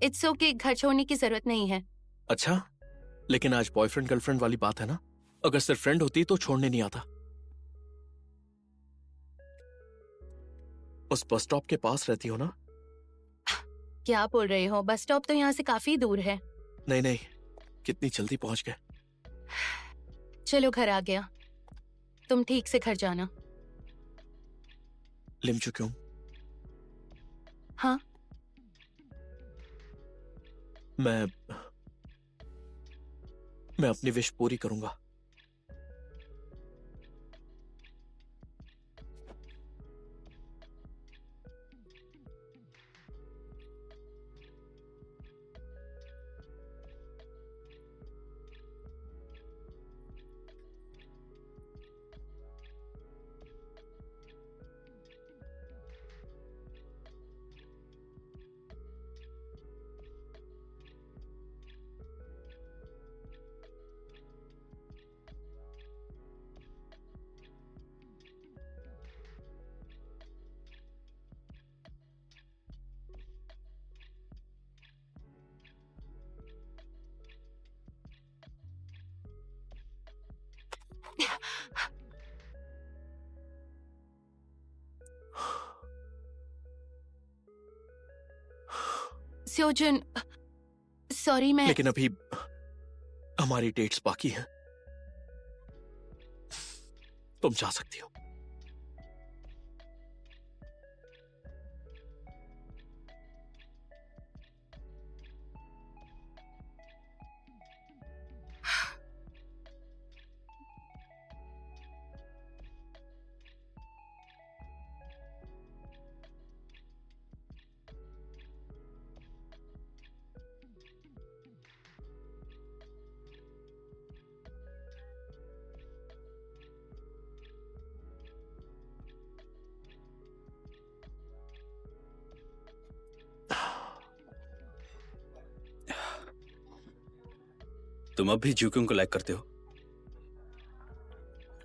It's okay, घर छोड़ने की जरूरत नहीं है। अच्छा, लेकिन आज बॉयफ्रेंड गर्लफ्रेंड वाली बात है ना। अगर सिर्फ फ्रेंड होती तो छोड़ने नहीं आता। उस बस स्टॉप के पास रहती हो ना? क्या बोल रहे हो? बस स्टॉप तो यहाँ से काफी दूर है। नहीं नहीं, कितनी जल्दी पहुंच गए। चलो, घर आ गया। तुम ठीक से घर जाना। लिम चुकी हूं। हाँ, मैं अपनी विश पूरी करूंगा। स्योजुन, सॉरी मैं। लेकिन अभी हमारी डेट्स बाकी हैं। तुम जा सकती हो। तुम अब भी जूक्योंग को लाइक करते हो?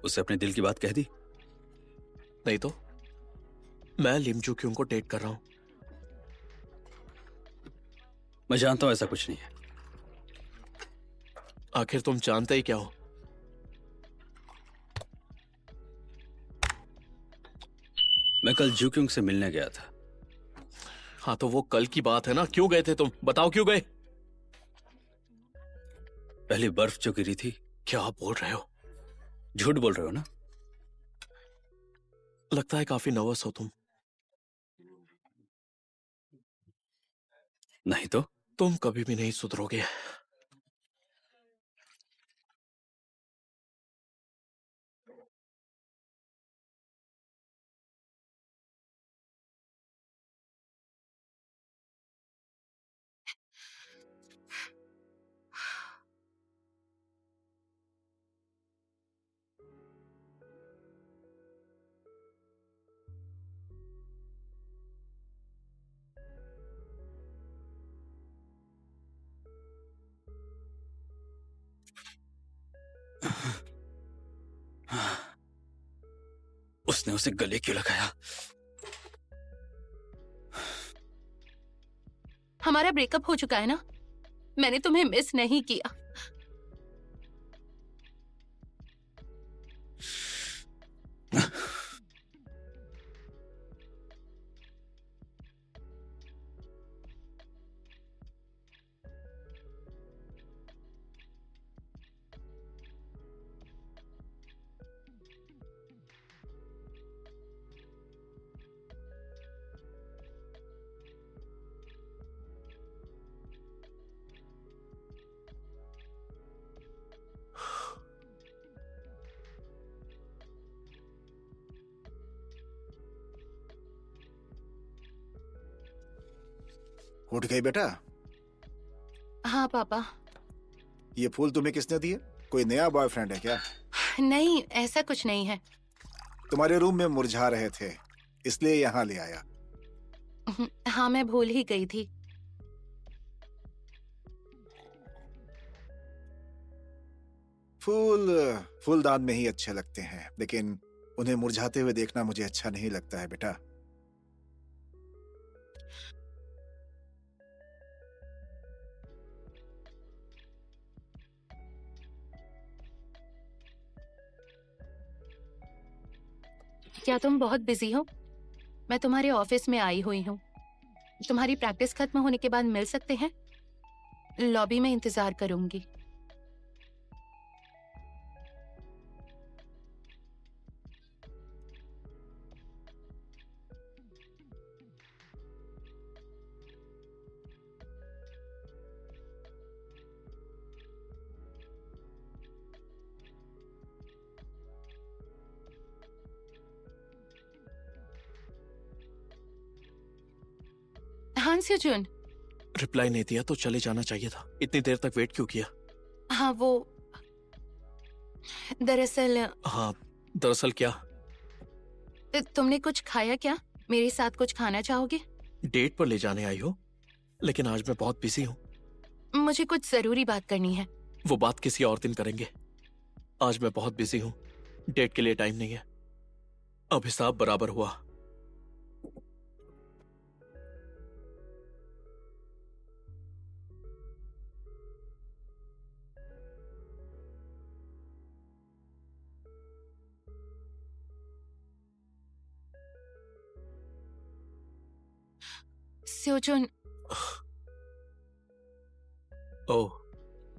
उसे अपने दिल की बात कह दी? नहीं तो मैं लिम चुकी को डेट कर रहा हूं। मैं जानता हूं ऐसा कुछ नहीं है। आखिर तुम जानते ही क्या हो? मैं कल जूक्योंग से मिलने गया था। हाँ तो वो कल की बात है ना। क्यों गए थे तुम? बताओ क्यों गए? पहली बर्फ जो गिरी थी। क्या बोल रहे हो? झूठ बोल रहे हो ना? लगता है काफी नर्वस हो तुम। नहीं तो तुम कभी भी नहीं सुधरोगे। उसने उसे गले क्यों लगाया? हमारा ब्रेकअप हो चुका है ना। मैंने तुम्हें मिस नहीं किया। उठ गई बेटा? हाँ पापा। ये फूल तुम्हें किसने दिए? कोई नया बॉयफ्रेंड है क्या? नहीं, ऐसा कुछ नहीं है। तुम्हारे रूम में मुरझा रहे थे, इसलिए यहाँ ले आया। हाँ, मैं भूल ही गई थी। फूल फूलदान में ही अच्छे लगते हैं, लेकिन उन्हें मुरझाते हुए देखना मुझे अच्छा नहीं लगता है बेटा। क्या तुम बहुत बिजी हो? मैं तुम्हारे ऑफिस में आई हुई हूँ। तुम्हारी प्रैक्टिस खत्म होने के बाद मिल सकते हैं? लॉबी में इंतजार करूंगी। हाँ सिजुन। रिप्लाई नहीं दिया तो चले जाना चाहिए था। इतनी देर तक वेट क्यों किया? हाँ वो दरअसल हाँ, दरअसल क्या? तुमने कुछ खाया क्या? मेरे साथ कुछ खाना चाहोगे? डेट पर ले जाने आई हो, लेकिन आज मैं बहुत बिजी हूँ। मुझे कुछ जरूरी बात करनी है। वो बात किसी और दिन करेंगे। आज मैं बहुत बिजी हूँ, डेट के लिए टाइम नहीं है। अब हिसाब बराबर हुआ। सिजुन, ओह,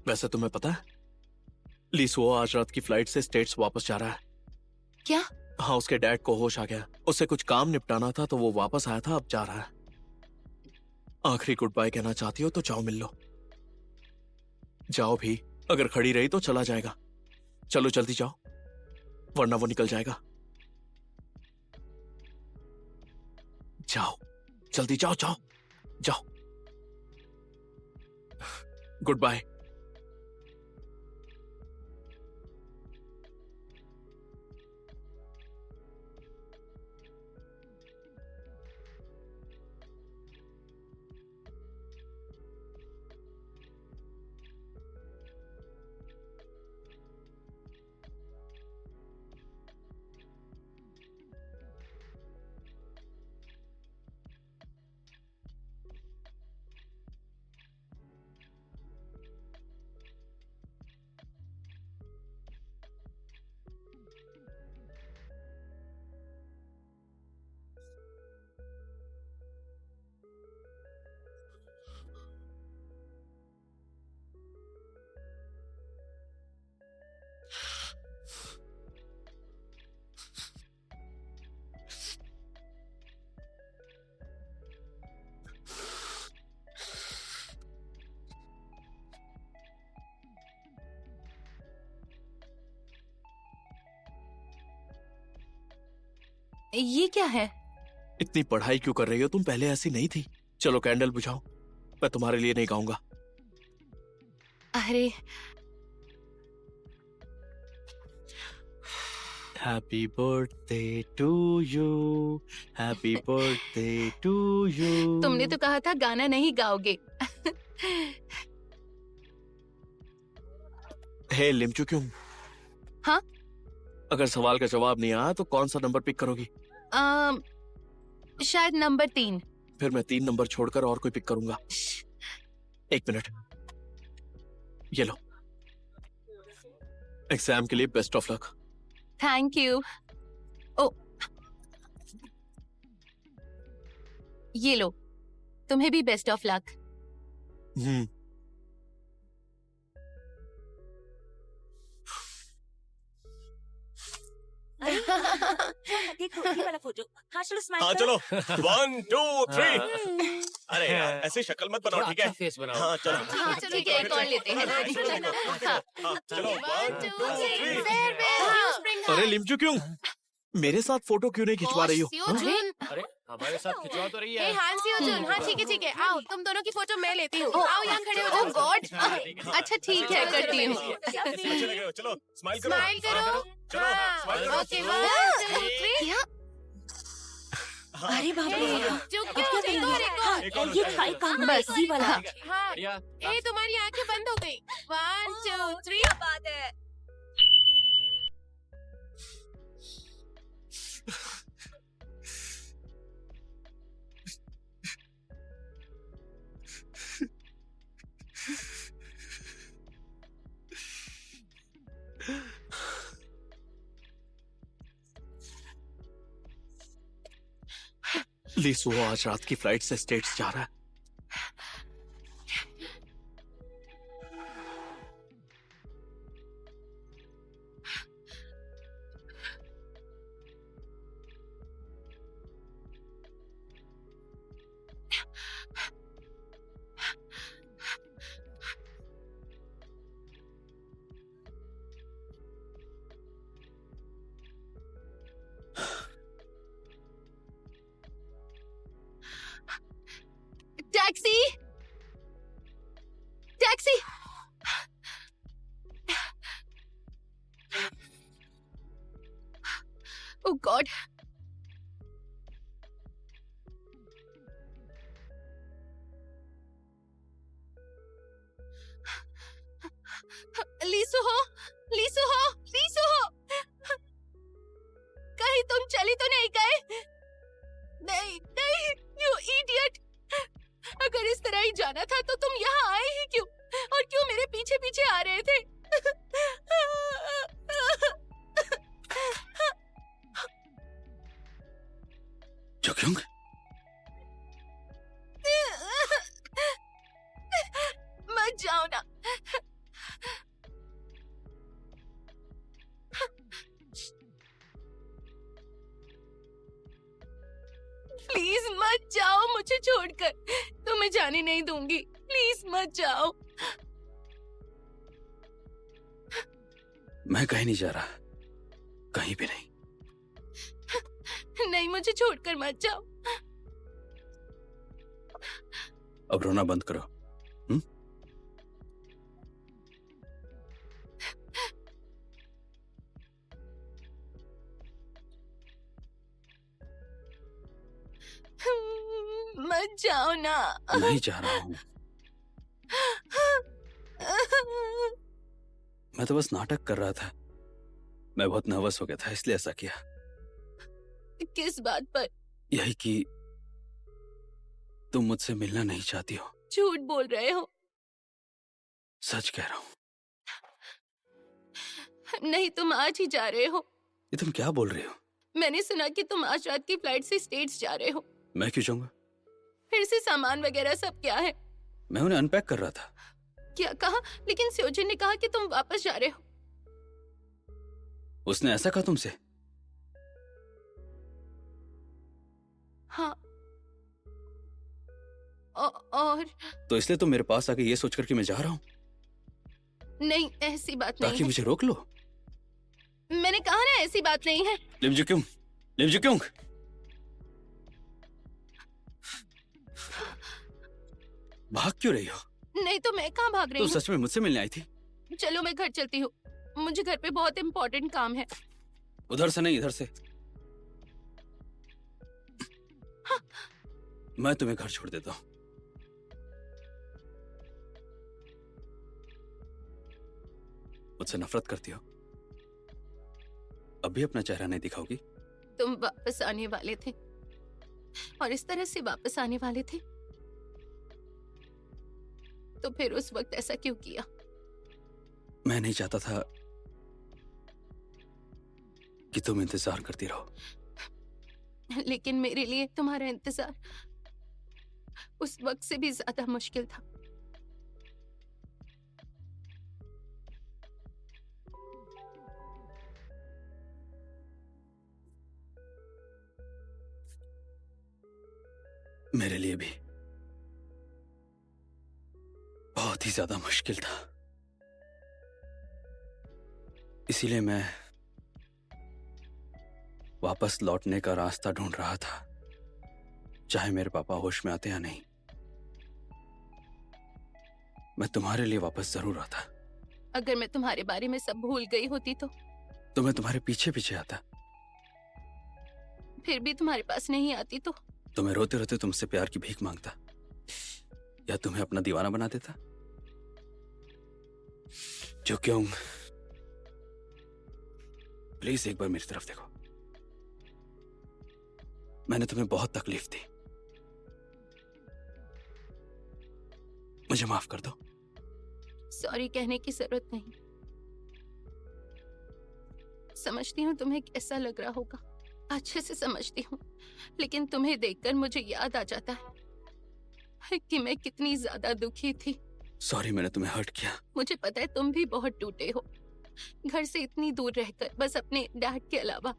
वैसे तुम्हें पता है लीसुओ आज रात की फ्लाइट से स्टेट्स वापस जा रहा है। क्या? हाँ, उसके डैड को होश आ गया। उसे कुछ काम निपटाना था तो वो वापस आया था, अब जा रहा है। आखिरी गुड बाय कहना चाहती हो तो जाओ मिल लो। जाओ भी, अगर खड़ी रही तो चला जाएगा। चलो जल्दी जाओ, वरना वो निकल जाएगा। जाओ जल्दी, जाओ जाओ जाओ। Goodbye. ये क्या है? इतनी पढ़ाई क्यों कर रही हो तुम? पहले ऐसी नहीं थी। चलो कैंडल बुझाओ, मैं तुम्हारे लिए नहीं गाऊंगा। अरे happy birthday to you, happy birthday to you. तुमने तो कहा था गाना नहीं गाओगे। हे लिमचू क्यों? हाँ? अगर सवाल का जवाब नहीं आया तो कौन सा नंबर पिक करोगी? शायद नंबर 3। फिर मैं 3 नंबर छोड़कर और कोई पिक करूंगा। 1 मिनट, ये लो। एग्जाम के लिए best of luck. Thank you. ओ, ये लो, तुम्हें भी बेस्ट ऑफ लक। देखो ये वाला फोटो। हाँ चलो स्माइल हाँ करो। चलो 1 2 3। अरे यार ऐसे शक्ल मत बनाओ, ठीक है? फेस बनाओ। हाँ चलो। हाँ ठीक है, एक और लेते हैं। हाँ, हाँ, चलो 1 2 3। अरे लिमचू क्यों? मेरे साथ फोटो क्यों नहीं खिंचवा रही हो? हाँ? अरे हमारे साथ खिंचवा तो रही हे है। हाँ सियोजुन, हाँ ठीक है, आओ तुम दोनों की फोटो मैं लेती हूँ। आओ यहाँ खड़े हो जाओ। गॉड। अच्छा ठीक है, करती हूँ। अच्छे लग रहे हो, चलो स्माइल करो। स्माइल करो। चलो हाँ, स्माइल करो। ओके 1 2 3। क्या? अरे बाप रे। चुप क्यों? एक और हाँ ये खाई काम बस ये वाला। हाँ, बढ़िया। ए तुम्हारी आंखें बंद हो गई। 1 2 3। क्या बात है। लीसू आज रात की फ्लाइट से स्टेट्स जा रहा है। Taxi, taxi. ओह गॉड, लीसू हो, लीसू हो, लीसू हो, कहीं तुम चली तो नहीं गए? नहीं नहीं, यू इडियट। अगर इस तरह ही जाना था तो तुम यहाँ आए ही क्यों, और क्यों मेरे पीछे पीछे आ रहे थे? जुक्योंग, मत जाओ ना। प्लीज मत जाओ मुझे छोड़कर, तुम्हें जाने नहीं दूंगी। प्लीज मत जाओ। मैं कहीं नहीं जा रहा, कहीं भी नहीं। नहीं, मुझे छोड़कर मत जाओ। अब रोना बंद करो। मत जाओ ना। नहीं जा रहा हूं, मैं तो बस नाटक कर रहा था। मैं बहुत नर्वस हो गया था, इसलिए ऐसा किया। किस बात पर? यही कि तुम मुझसे मिलना नहीं चाहती हो। झूठ बोल रहे हो। सच कह रहा हूं। नहीं, तुम आज ही जा रहे हो। ये तुम क्या बोल रही हो? मैंने सुना कि तुम आज रात की फ्लाइट से स्टेट्स जा रहे हो। मैं क्यों जाऊंगा? फिर से सामान वगैरह सब क्या है? मैं उन्हें अनपैक कर रहा था। क्या कहा? लेकिन स्योजिन ने कहा कि तुम वापस जा रहे हो। उसने ऐसा कहा तुमसे? हाँ। और तो इसलिए तुम मेरे पास आके ये सोचकर कि मैं जा रहा हूं, नहीं, ऐसी बात नहीं ताकि है। मुझे रोक लो। मैंने कहा ना, ऐसी बात नहीं है। लिम जुक्योंग, लिम जुक्योंग, भाग क्यों रही हो? नहीं तो मैं कहाँ भाग रही तुम हूँ? सच में मुझसे मिलने आई थी? चलो मैं घर चलती हूँ, मुझे घर पे बहुत इम्पोर्टेंट काम है। उधर से नहीं, इधर से। हाँ। मैं तुम्हें घर छोड़ देता हूँ। मुझसे नफरत करती हो? अब भी अपना चेहरा नहीं दिखाओगी? तुम वापस आने वाले थे और इस तरह से वापस आने वाले थे, तो फिर उस वक्त ऐसा क्यों किया? मैं नहीं चाहता था कि तुम इंतजार करती रहो। लेकिन मेरे लिए तुम्हारा इंतजार उस वक्त से भी ज्यादा मुश्किल था। मेरे लिए भी बहुत ही ज्यादा मुश्किल था। इसीलिए मैं वापस लौटने का रास्ता ढूंढ रहा था, चाहे मेरे पापा होश में आते या नहीं। मैं तुम्हारे लिए वापस जरूर आता। अगर मैं तुम्हारे बारे में सब भूल गई होती तो मैं तुम्हारे पीछे पीछे आता। फिर भी तुम्हारे पास नहीं आती तो मैं रोते रोते तुमसे प्यार की भीख मांगता, या तुम्हें अपना दीवाना बना देता। जो क्यों, प्लीज एक बार मेरी तरफ देखो। मैंने तुम्हें बहुत तकलीफ दी, मुझे माफ कर दो। सॉरी कहने की जरूरत नहीं। समझती हूँ तुम्हें कैसा लग रहा होगा, अच्छे से समझती हूँ, लेकिन तुम्हें देखकर मुझे याद आ जाता है कि मैं कितनी ज्यादा दुखी थी। सॉरी मैंने तुम्हें हर्ट किया। मुझे पता है तुम भी बहुत टूटे हो। घर से इतनी दूर रहकर बस अपने डैड के अलावा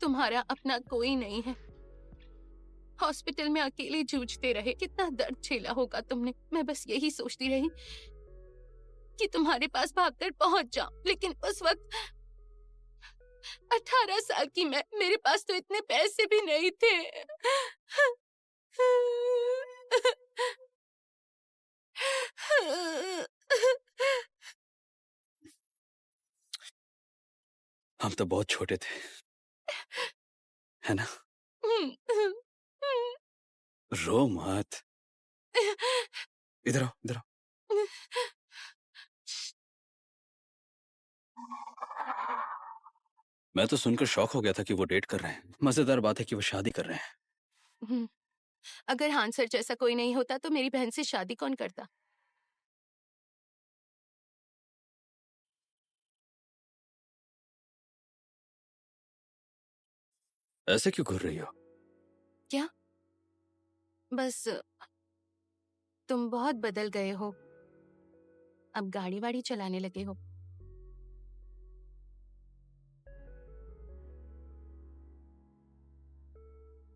तुम्हारा अपना कोई नहीं है। हॉस्पिटल में अकेले जूझते रहे, कितना दर्द झेला होगा तुमने। मैं बस यही सोचती रही कि तुम्हारे पास भागकर पहुंच जाऊं, लेकिन उस वक्त 18 साल की मैं, मेरे पास तो इतने पैसे भी नहीं थे। हम तो बहुत छोटे थे, है ना? रो मत। इधर आओ, इधर आओ। मैं तो सुनकर शॉक हो गया था कि वो डेट कर रहे हैं। मजेदार बात है कि वो शादी कर रहे हैं। अगर हान सर जैसा कोई नहीं होता तो मेरी बहन से शादी कौन करता? ऐसे क्यों घूर रही हो? क्या? बस तुम बहुत बदल गए हो। अब गाड़ी वाड़ी चलाने लगे हो।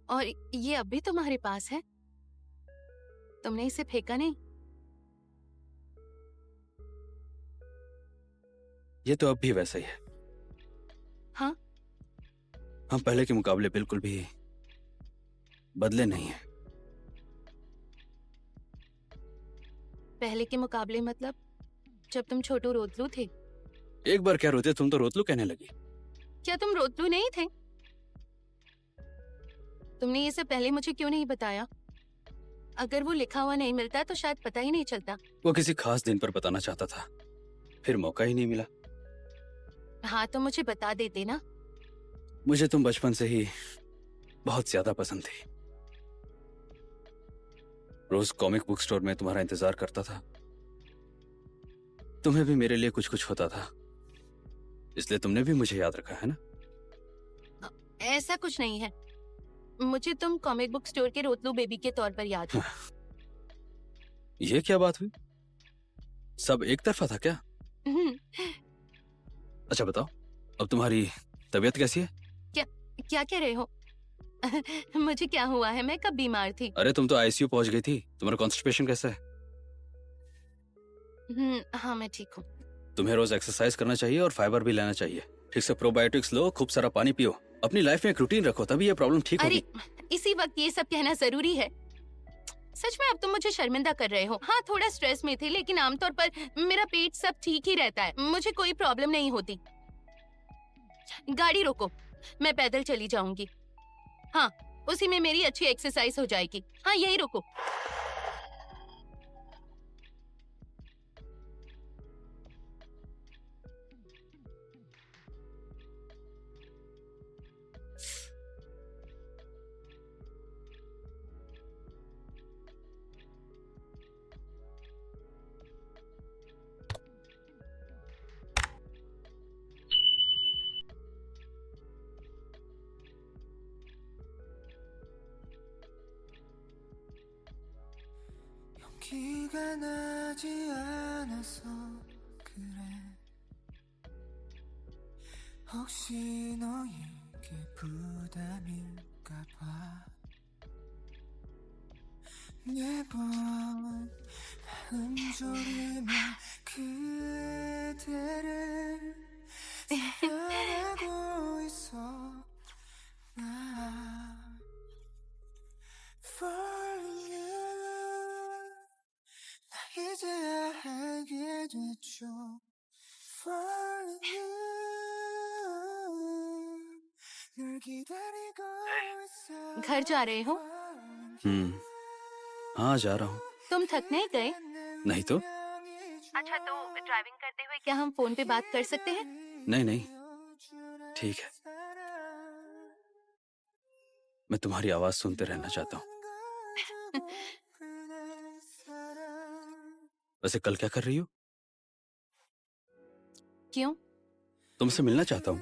और ये अब भी तुम्हारे पास है? तुमने इसे फेंका नहीं? ये तो अब भी वैसा ही है। हाँ? हम पहले के मुकाबले बिल्कुल भी बदले नहीं हैं। पहले के मुकाबले मतलब जब तुम छोटू रोतलू थे? एक बार क्या रोते, तुम तो रोतलू कहने लगी। क्या तुम रोतलू नहीं थे? तुमने ये सब पहले मुझे क्यों नहीं बताया? अगर वो लिखा हुआ नहीं मिलता तो शायद पता ही नहीं चलता। वो किसी खास दिन पर बताना चाहता था, फिर मौका ही नहीं मिला। हाँ तो मुझे बता देते ना। मुझे तुम बचपन से ही बहुत ज्यादा पसंद थी। रोज कॉमिक बुक स्टोर में तुम्हारा इंतजार करता था। तुम्हें भी मेरे लिए कुछ कुछ होता था, इसलिए तुमने भी मुझे याद रखा, है ना? ऐसा कुछ नहीं है। मुझे तुम कॉमिक बुक स्टोर के रोतलू बेबी के तौर पर याद हो। ये क्या बात हुई? सब एक तरफा था क्या? अच्छा बताओ, अब तुम्हारी तबीयत कैसी है? क्या कह रहे हो? मुझे क्या हुआ है? मैं कब बीमार थी? अरे तुम तो आईसीयू पहुंच गई थी। तुम्हारा कॉन्स्टिपेशन कैसा है? हाँ मैं ठीक हूँ। तुम्हें रोज एक्सरसाइज करना चाहिए और फाइबर भी लेना चाहिए। ठीक से प्रोबायोटिक्स लो, खूब सारा पानी पियो, अपनी लाइफ में एक रूटीन रखो, तभी ये प्रॉब्लम ठीक होगी। अरे इसी वक्त ये सब कहना जरूरी है? सच में अब तुम मुझे शर्मिंदा कर रहे हो। हाँ थोड़ा स्ट्रेस में थे, लेकिन आमतौर पर मेरा पेट सब ठीक ही रहता है। मुझे कोई प्रॉब्लम नहीं होती। गाड़ी रोको, मैं पैदल चली जाऊंगी। हाँ उसी में मेरी अच्छी एक्सरसाइज हो जाएगी। हाँ यही रोको। 기가 나지 않아서 그래 혹시 너에게 부담일까봐 매번 마음졸이며 그대를 사랑하고 있어 나 Falling you 이제야 알게 됐죠 Falling you 널 기다리고 있어 घर जा रहे हो? हाँ जा रहा हूँ। तुम थक नहीं गए? नहीं तो। अच्छा तो ड्राइविंग करते हुए क्या हम फोन पे बात कर सकते हैं? नहीं नहीं ठीक है, मैं तुम्हारी आवाज सुनते रहना चाहता हूँ। वैसे कल क्या कर रही हो? क्यों? तुमसे मिलना चाहता हूँ।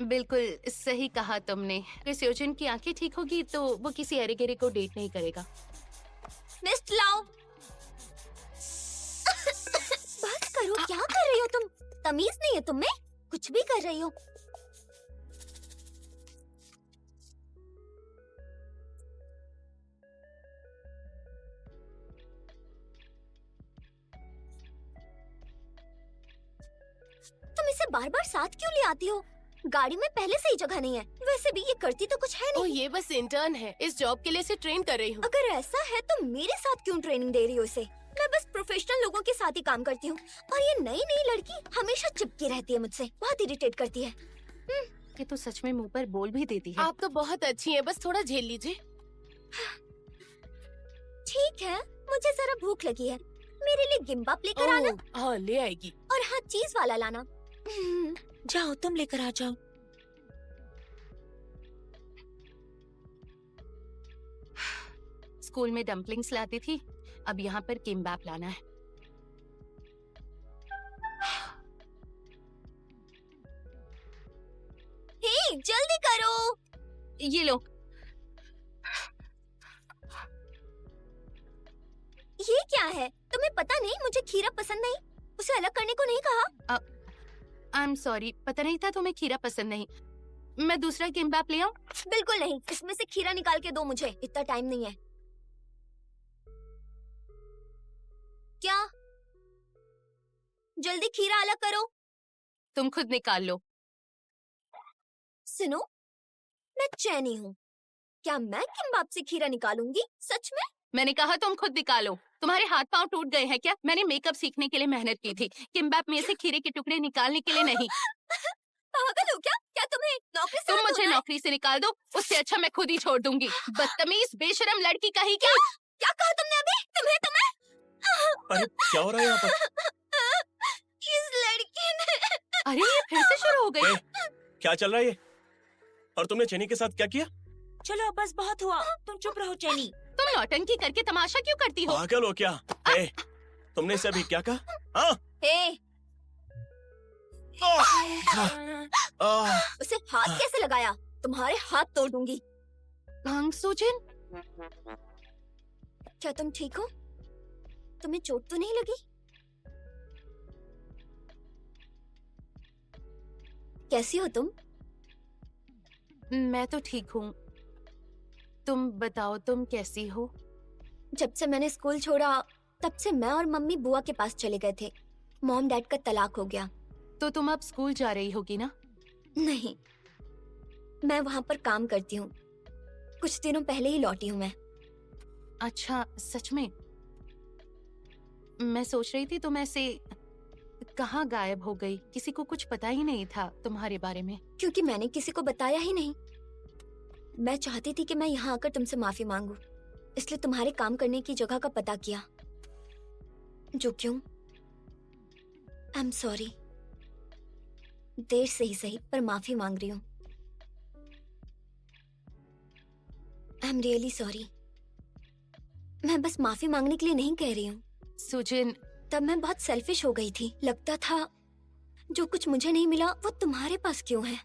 बिल्कुल सही कहा तुमने। अगर सोजन की आंखें ठीक होगी तो वो किसी अरे गेरे को डेट नहीं करेगा। मिस्ट लाओ। बस करो, क्या कर रही हो तुम? तमीज नहीं है तुम्हें? कुछ भी कर रही हो। तुम इसे बार बार साथ क्यों ले आती हो? गाड़ी में पहले से ही जगह नहीं है। वैसे भी ये करती तो कुछ है ओ नहीं। ये बस इंटर्न है, इस जॉब के लिए इसे ट्रेन कर रही हूँ। अगर ऐसा है तो मेरे साथ क्यों ट्रेनिंग दे रही हो इसे? मैं बस प्रोफेशनल लोगों के साथ ही काम करती हूँ और ये नई नई लड़की हमेशा चिपकी रहती है मुझसे, बहुत इरिटेट करती है। ये तो सच में मुंह पर बोल भी देती है। आप तो बहुत अच्छी हैं, बस थोड़ा झेल लीजिए। ठीक है, मुझे जरा भूख लगी है, मेरे लिए गिम्बाप लेकर आना। हाँ ले आएगी। और हाँ, चीज वाला लाना। जाओ तुम लेकर आ जाओ। स्कूल में डम्पलिंग्स लाती थी, अब यहाँ पर किम्बाप लाना है। हे, जल्दी करो। ये लो। ये क्या है? तुम्हें पता नहीं मुझे खीरा पसंद नहीं? उसे अलग करने को नहीं कहा? आई एम सॉरी, पता नहीं था तुम्हें खीरा पसंद नहीं। मैं दूसरा किम्बाप ले आऊं? बिल्कुल नहीं, इसमें से खीरा निकाल के दो मुझे, इतना टाइम नहीं है। क्या? जल्दी खीरा अलग करो। तुम खुद निकाल लो। सुनो, मैं चैनी हूँ। क्या मैं किम्बाप से खीरा निकालूंगी? सच में? मैंने कहा तुम खुद निकालो। तुम्हारे हाथ पांव टूट गए हैं क्या? मैंने मेकअप सीखने के लिए मेहनत की थी, किम्बाप में से खीरे के टुकड़े निकालने के लिए नहीं। पागल हो क्या? क्या तुम्हें नौकरी से तुम मत मुझे होना है? नौकरी से निकाल दो, उससे अच्छा मैं खुद ही छोड़ दूंगी। बदतमीज बेशरम लड़की कहीं क्या? की। क्या कहा तुमने अभी? तुम्हें अरे क्या हो रहा है यहाँ पर? इस लड़की ने। अरे ये फिर से शुरू हो गई। क्या चल रहा है ये? और तुमने चेनी के साथ क्या किया? चलो अब बस बहुत हुआ, तुम चुप रहो चैनी। तुम नौटंकी करके तमाशा क्यों करती हो? पागल हो क्या? ए, तुमने इसे अभी क्या कहा? हाँ? हे, आह, उसे हाथ कैसे लगाया? तुम्हारे हाथ तोड़ दूंगी। सुजन, क्या तुम ठीक हो? तुम्हें चोट तो नहीं लगी? कैसी हो तुम? मैं तो ठीक हूँ। तुम बताओ, तुम कैसी हो? जब से मैंने स्कूल छोड़ा तब से मैं और मम्मी बुआ के पास चले गए थे। मॉम डैड का तलाक हो गया। तो तुम अब स्कूल जा रही होगी ना? नहीं, मैं वहाँ पर काम करती हूँ। कुछ दिनों पहले ही लौटी हूँ मैं। अच्छा, सच में? मैं सोच रही थी तुम ऐसे कहाँ गायब हो गई। किसी को कुछ पता ही नहीं था तुम्हारे बारे में। क्योंकि मैंने किसी को बताया ही नहीं। मैं चाहती थी कि मैं यहाँ आकर तुमसे माफी मांगू, इसलिए तुम्हारे काम करने की जगह का पता किया। जो क्यों? I am sorry. देर से ही सही, पर माफी मांग रही हूँ। I am really sorry. मैं बस माफी मांगने के लिए नहीं कह रही हूँ। सुजन, तब मैं बहुत सेल्फिश हो गई थी। लगता था जो कुछ मुझे नहीं मिला वो तुम्हारे पास क्यों है।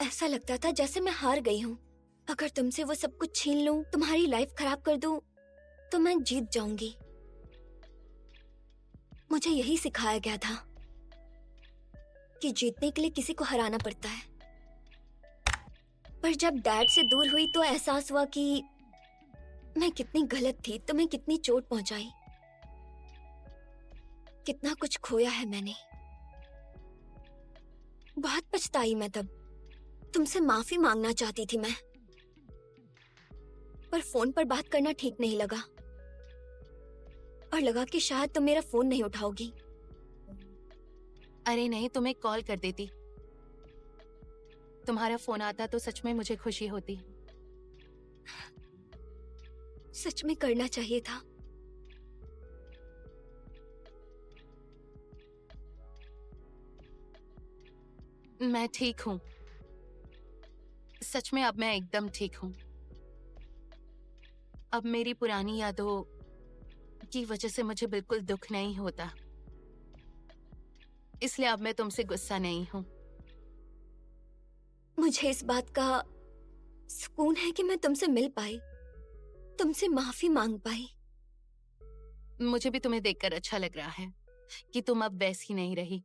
ऐसा लगता था जैसे मैं हार गई हूँ। अगर तुमसे वो सब कुछ छीन लूं, तुम्हारी लाइफ खराब कर दूं, तो मैं जीत जाऊंगी। मुझे यही सिखाया गया था कि जीतने के लिए किसी को हराना पड़ता है। पर जब डैड से दूर हुई तो एहसास हुआ कि मैं कितनी गलत थी, तुम्हें कितनी चोट पहुंचाई, कितना कुछ खोया है मैंने। बहुत पछताई मैं तब। तुमसे माफी मांगना चाहती थी मैं, पर फोन पर बात करना ठीक नहीं लगा, और लगा कि शायद तुम मेरा फोन नहीं उठाओगी। अरे नहीं, तुम्हें कॉल कर देती। तुम्हारा फोन आता तो सच में मुझे खुशी होती। सच में करना चाहिए था। मैं ठीक हूँ। सच में अब मैं एकदम ठीक हूँ। अब मेरी पुरानी यादों की वजह से मुझे बिल्कुल दुख नहीं होता, इसलिए अब मैं तुमसे गुस्सा नहीं हूँ। मुझे इस बात का सुकून है कि मैं तुमसे मिल पाई, तुमसे माफी मांग पाई। मुझे भी तुम्हें देखकर अच्छा लग रहा है कि तुम अब वैसी नहीं रही।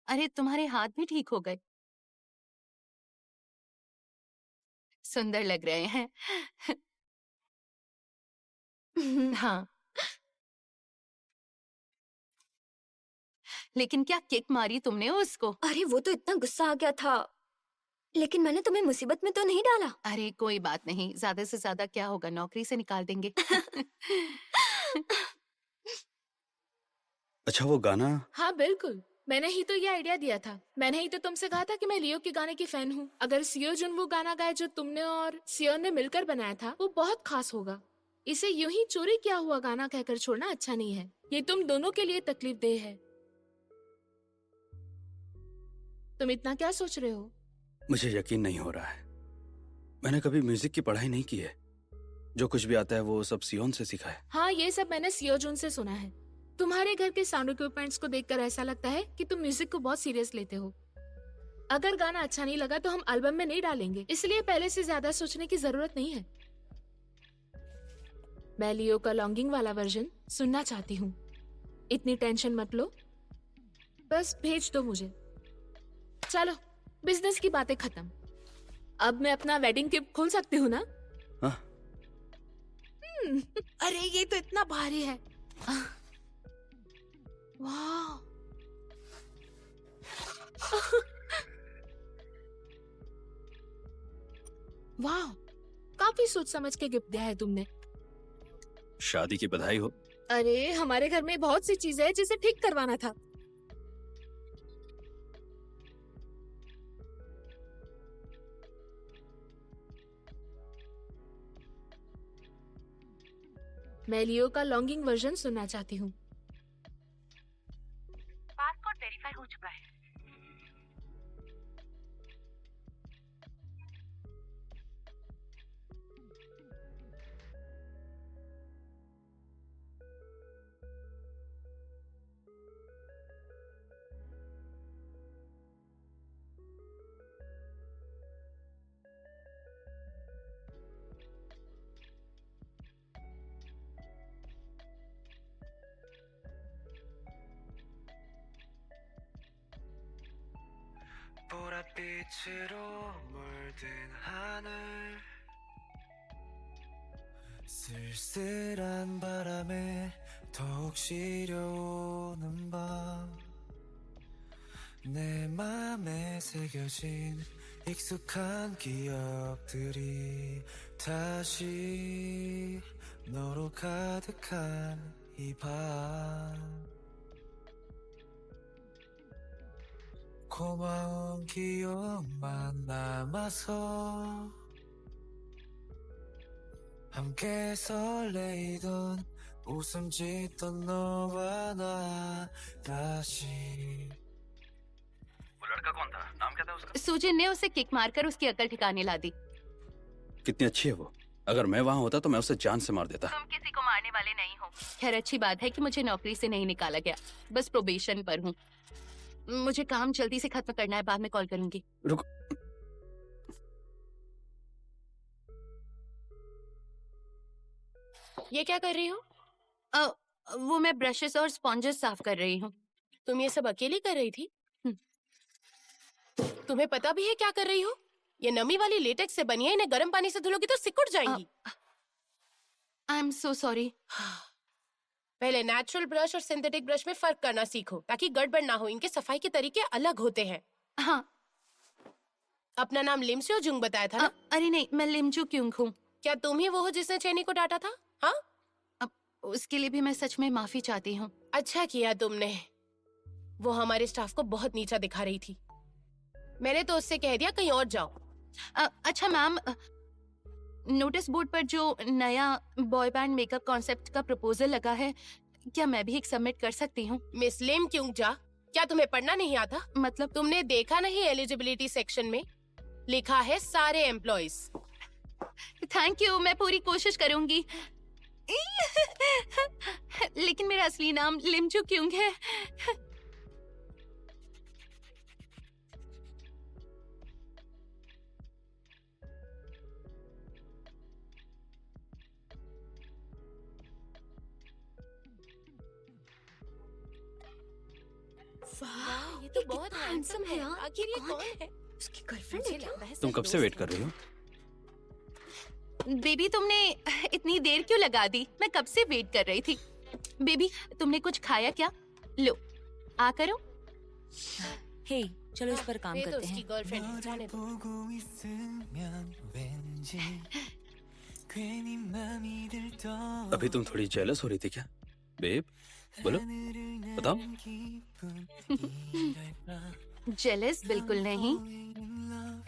अरे तुम्हारे हाथ भी ठीक हो गए, सुंदर लग रहे हैं। हाँ, लेकिन क्या किक मारी तुमने उसको? अरे वो तो इतना गुस्सा आ गया था, लेकिन मैंने तुम्हें मुसीबत में तो नहीं डाला। अरे कोई बात नहीं, ज्यादा से ज्यादा क्या होगा, नौकरी से निकाल देंगे। अच्छा वो गाना, हाँ बिल्कुल, मैंने ही तो ये आइडिया दिया था। मैंने ही तो तुमसे कहा था कि मैं लियो के गाने की फैन हूँ। अगर सियो जुन वो गाना गाए जो तुमने और सियोन ने मिलकर बनाया था, वो बहुत खास होगा। इसे यूं ही चोरी किया हुआ गाना कहकर छोड़ना अच्छा नहीं है। ये तुम दोनों के लिए तकलीफ देह है। तुम इतना क्या सोच रहे हो? मुझे यकीन नहीं हो रहा है। मैंने कभी म्यूजिक की पढ़ाई नहीं की है। जो कुछ भी आता है वो सब सियोन से सीखा है। हाँ, ये सब मैंने सियो जुन से सुना है। तुम्हारे घर के साउंड इक्विपमेंट्स को देखकर ऐसा लगता है कि तुम म्यूजिक को बहुत सीरियस लेते हो। अगर गाना अच्छा नहीं लगा तो हम एल्बम में नहीं डालेंगे, इसलिए पहले से ज्यादा सोचने की जरूरत नहीं है। मैं लियो का लॉन्गिंग वाला वर्जन सुनना चाहती हूँ। इतनी टेंशन मत लो, बस भेज दो मुझे। चलो, बिजनेस की बातें खत्म। अब मैं अपना वेडिंग गिफ्ट खोल सकती हूँ ना? हाँ। अरे ये तो इतना भारी है। वाह। वाह, काफी सोच समझ के गिफ्ट दिया है तुमने। शादी की बधाई हो। अरे हमारे घर में बहुत सी चीजें हैं जिसे ठीक करवाना था। मैं लियो का लॉन्गिंग वर्जन सुनना चाहती हूँ। पासपोर्ट वेरीफाई हो चुका है। 보랏빛으로 물든 하늘 쓸쓸한 바람에 더욱 시려오는 밤 내 맘에 새겨진 익숙한 기억들이 다시 너로 가득한 이 밤 고마운 기억만 남아서 함께 설레이던 웃음 짓던 너와 나 다시 वो लड़का कौन था? नाम क्या था उसका? सुजिन ने उसे किक मारकर उसकी अकल ठिकाने ला दी। कितनी अच्छी है वो। अगर मैं वहाँ होता तो मैं उसे जान से मार देता। तुम किसी को मारने वाले नहीं हो। खैर अच्छी बात है कि मुझे नौकरी से नहीं निकाला गया, बस प्रोबेशन पर हूँ। मुझे काम जल्दी से खत्म करना है, बाद में कॉल करूंगी। रुको। ये क्या कर रही हो? वो मैं ब्रशेस और स्पॉन्जेस साफ कर रही हूँ। तुम ये सब अकेली कर रही थी? तुम्हें पता भी है क्या कर रही हो? ये नमी वाली लेटेक्स से बनी है, इन्हें गर्म पानी से धुलोगी तो सिकुड़ जाएंगी। I am so sorry. पहले नेचुरल ब्रश और सिंथेटिक ब्रश में फर्क करना सीखो ताकि गड़बड़ ना हो। इनके सफाई के तरीके अलग होते हैं। हाँ। अपना नाम लिमस्यो जुंग बताया था ना? अरे नहीं, मैं लिमजू क्योंग हूँ। क्या तुम ही वो हो जिसने चेनी को डांटा था? हाँ, उसके लिए भी मैं सच में माफी चाहती हूँ। अच्छा किया तुमने। वो हमारे स्टाफ को बहुत नीचा दिखा रही थी। मैंने तो उससे कह दिया कहीं और जाओ। अच्छा मैम, नोटिस बोर्ड पर जो नया बॉय बैंड मेकअप कॉन्सेप्ट का प्रपोजल लगा है, क्या मैं भी एक सबमिट कर सकती हूँ? मिस लिम क्यों जा, क्या तुम्हें पढ़ना नहीं आता? मतलब तुमने देखा नहीं एलिजिबिलिटी सेक्शन में लिखा है सारे एम्प्लॉइज। थैंक यू, मैं पूरी कोशिश करूंगी। लेकिन मेरा असली नाम लिमजू क्यों है? तो बहुत हैंडसम है यार। आखिर ये कौन है? उसकी गर्लफ्रेंड है क्या? तुम कब से वेट कर रही हो? बेबी तुमने इतनी देर क्यों लगा दी? मैं कब से वेट कर रही थी। बेबी तुमने कुछ खाया क्या? लो आ करो। हे चलो इस पर काम ये तो करते उसकी हैं। गर्लफ्रेंड है, जाने दो। 보고 있으면 왠지 괜히 맘이 들떠 अभी तुम थोड़ी जेलस हो रही थी क्या बेब? बोलो, बताओ। जेलस बिल्कुल नहीं।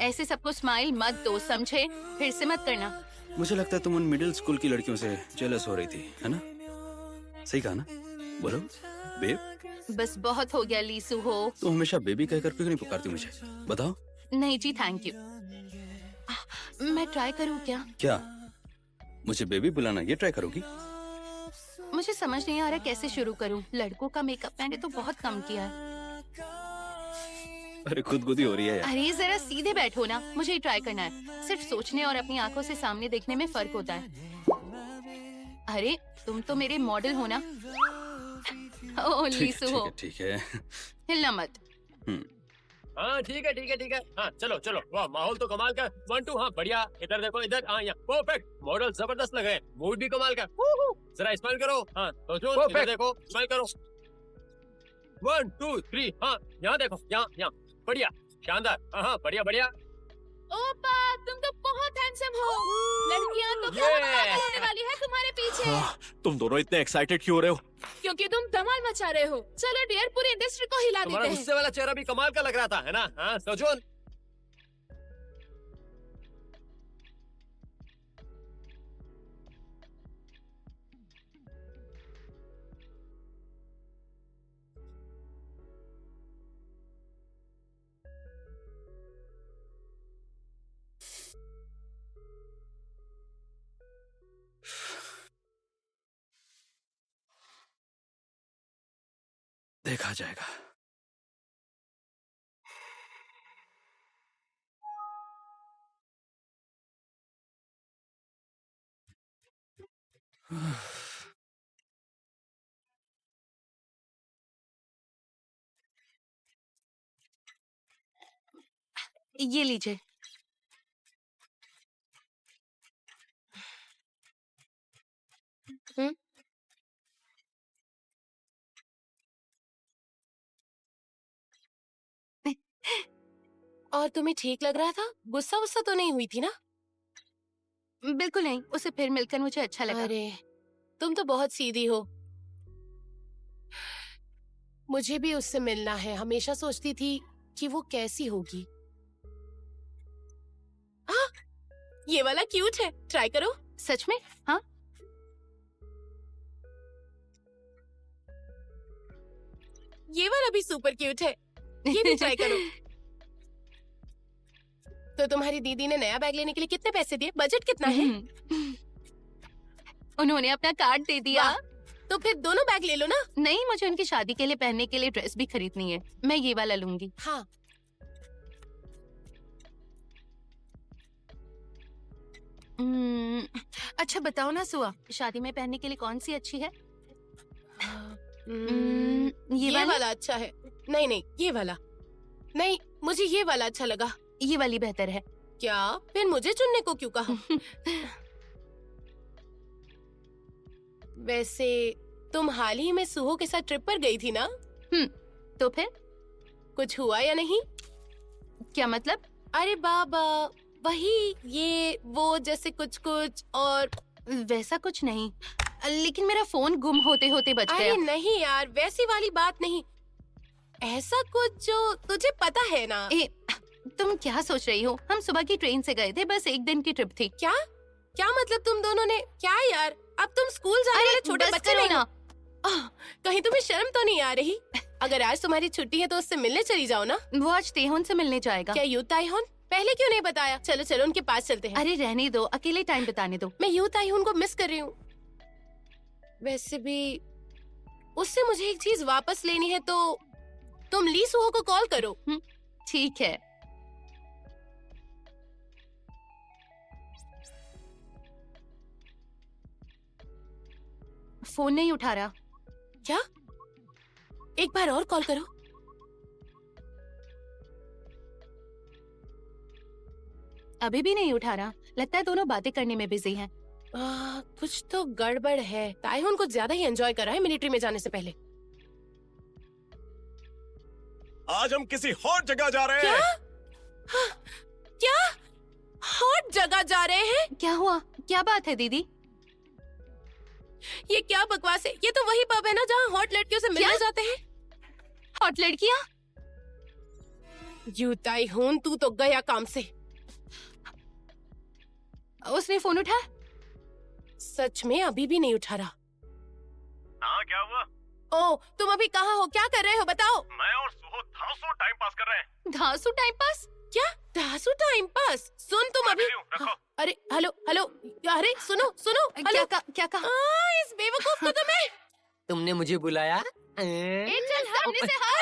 ऐसे सबको स्माइल मत दो, समझे? फिर से मत करना। मुझे लगता है तुम उन मिडिल स्कूल की लड़कियों से जेलस हो रही थी, है ना? सही कहा ना? बोलो बेब। बस बहुत हो गया लीसू हो। तुम हमेशा बेबी कहकर क्यों नहीं पुकारती मुझे? बताओ। नहीं जी थैंक यू। मैं ट्राई करूँ क्या? क्या मुझे बेबी बुलाना ये ट्राई करोगी? मुझे समझ नहीं आ रहा कैसे शुरू करूँ। लड़कों का मेकअप मैंने तो बहुत कम किया है। अरे खुदगुदी हो रही है यार। अरे जरा सीधे बैठो ना, मुझे ही ट्राई करना है। सिर्फ सोचने और अपनी आंखों से सामने देखने में फर्क होता है। अरे तुम तो मेरे मॉडल हो ना। ओ लीसू हो, ठीक है। हिलना मत। हाँ ठीक है ठीक है ठीक है। हाँ चलो चलो, वाह माहौल तो कमाल का। 1 2 हाँ बढ़िया। इधर देखो इधर, हाँ यहाँ परफेक्ट। मॉडल जबरदस्त लगे, मूड भी कमाल का। जरा स्माइल करो। हाँ तो जो इधर देखो, स्माइल करो। 1 2 3 हाँ यहाँ देखो, यहाँ बढ़िया शानदार। हाँ बढ़िया बढ़िया। ओपा तुम तो बहुत हैंडसम हो। लड़कियां तो क्या पागल होने वाली है तुम्हारे पीछे। तुम दोनों इतने एक्साइटेड क्यों हो रहे हो? क्योंकि तुम धमाल मचा रहे हो। चलो डियर पूरी इंडस्ट्री को हिला तुम्हारा देते हैं। गुस्से वाला चेहरा भी कमाल का लग रहा था, है ना? हाँ सोचो। देखा जाएगा। ये लीजिए। और तुम्हें ठीक लग रहा था? गुस्सा वुस्सा तो नहीं हुई थी ना? बिल्कुल नहीं, उसे फिर मिलकर मुझे अच्छा लगा। अरे तुम तो बहुत सीधी हो। मुझे भी उससे मिलना है। हमेशा सोचती थी कि वो कैसी होगी। हाँ, ये वाला क्यूट है, ट्राई करो। सच में? हाँ ये वाला भी सुपर क्यूट है, ये भी ट्राई करो। तो तुम्हारी दीदी ने नया बैग लेने के लिए कितने पैसे दिए? बजट कितना है? उन्होंने अपना कार्ड दे दिया। वाह, तो फिर दोनों बैग ले लो ना। नहीं, मुझे उनकी शादी के लिए पहनने के लिए ड्रेस भी खरीदनी है। मैं ये वाला लूंगी। हाँ अच्छा बताओ ना सुआ, शादी में पहनने के लिए कौन सी अच्छी है? ये वाला अच्छा है। नहीं नहीं, ये वाला नहीं, मुझे ये वाला अच्छा लगा। ये वाली बेहतर है। क्या? फिर मुझे चुनने को क्यों कहा? वैसे तुम हाल ही में सुहो के साथ ट्रिप पर गई थी ना? तो फिर कुछ हुआ या नहीं? क्या मतलब? अरे बाबा, वही ये वो जैसे कुछ कुछ। और वैसा कुछ नहीं, लेकिन मेरा फोन गुम होते होते बच गया। अरे नहीं यार, वैसी वाली बात नहीं। ऐसा कुछ जो तुझे पता है ना। तुम क्या सोच रही हो? हम सुबह की ट्रेन से गए थे, बस 1 दिन की ट्रिप थी। क्या क्या मतलब तुम दोनों ने? क्या यार, अब तुम स्कूल जाने वाले छोटे बच्चे नहीं हो। कहीं तुम्हें शर्म तो नहीं आ रही? अगर आज तुम्हारी छुट्टी है तो उससे मिलने चली जाओ ना। वो आज तेहोन से मिलने जाएगा। क्या यूथ ताइहोन? पहले क्यों नहीं बताया? चलो चलो उनके पास चलते हैं। अरे रहने दो, अकेले टाइम बिताने दो। मैं यूथ ताइहोन को मिस कर रही हूँ। वैसे भी उससे मुझे एक चीज वापस लेनी है, तो तुम ली सुहो को कॉल करो। ठीक है। फोन नहीं उठा रहा। क्या? एक बार और कॉल करो। अभी भी नहीं उठा रहा। लगता है दोनों बातें करने में बिजी हैं। कुछ तो गड़बड़ है। ताइहोन कुछ ज्यादा ही एंजॉय कर रहा है मिलिट्री में जाने से पहले। आज हम किसी हॉट जगह जा रहे हैं। क्या हॉट जगह जा रहे हैं? क्या हुआ? क्या बात है दीदी? ये क्या बकवास है? ये तो वही पब है ना जहाँ हॉट लड़कियों से मिलने जाते हैं। हॉट लड़कियाँ? यू ताइहोन, तू तो गया काम से। उसने फोन उठा? सच में अभी भी नहीं उठा रहा। हाँ, क्या हुआ? ओ, तुम अभी कहाँ हो? क्या कर रहे हो बताओ? मैं और सुहो धांसू टाइम पास कर रहे हैं। धांसू टाइम पास? क्या धांसू टाइम पास? सुन तुम अभी। अरे हेलो हेलो, अरे सुनो सुनो। हेलो क्या कहा? इस बेवकूफ को तुम्हें। तुमने मुझे बुलाया? चल सामने से हट।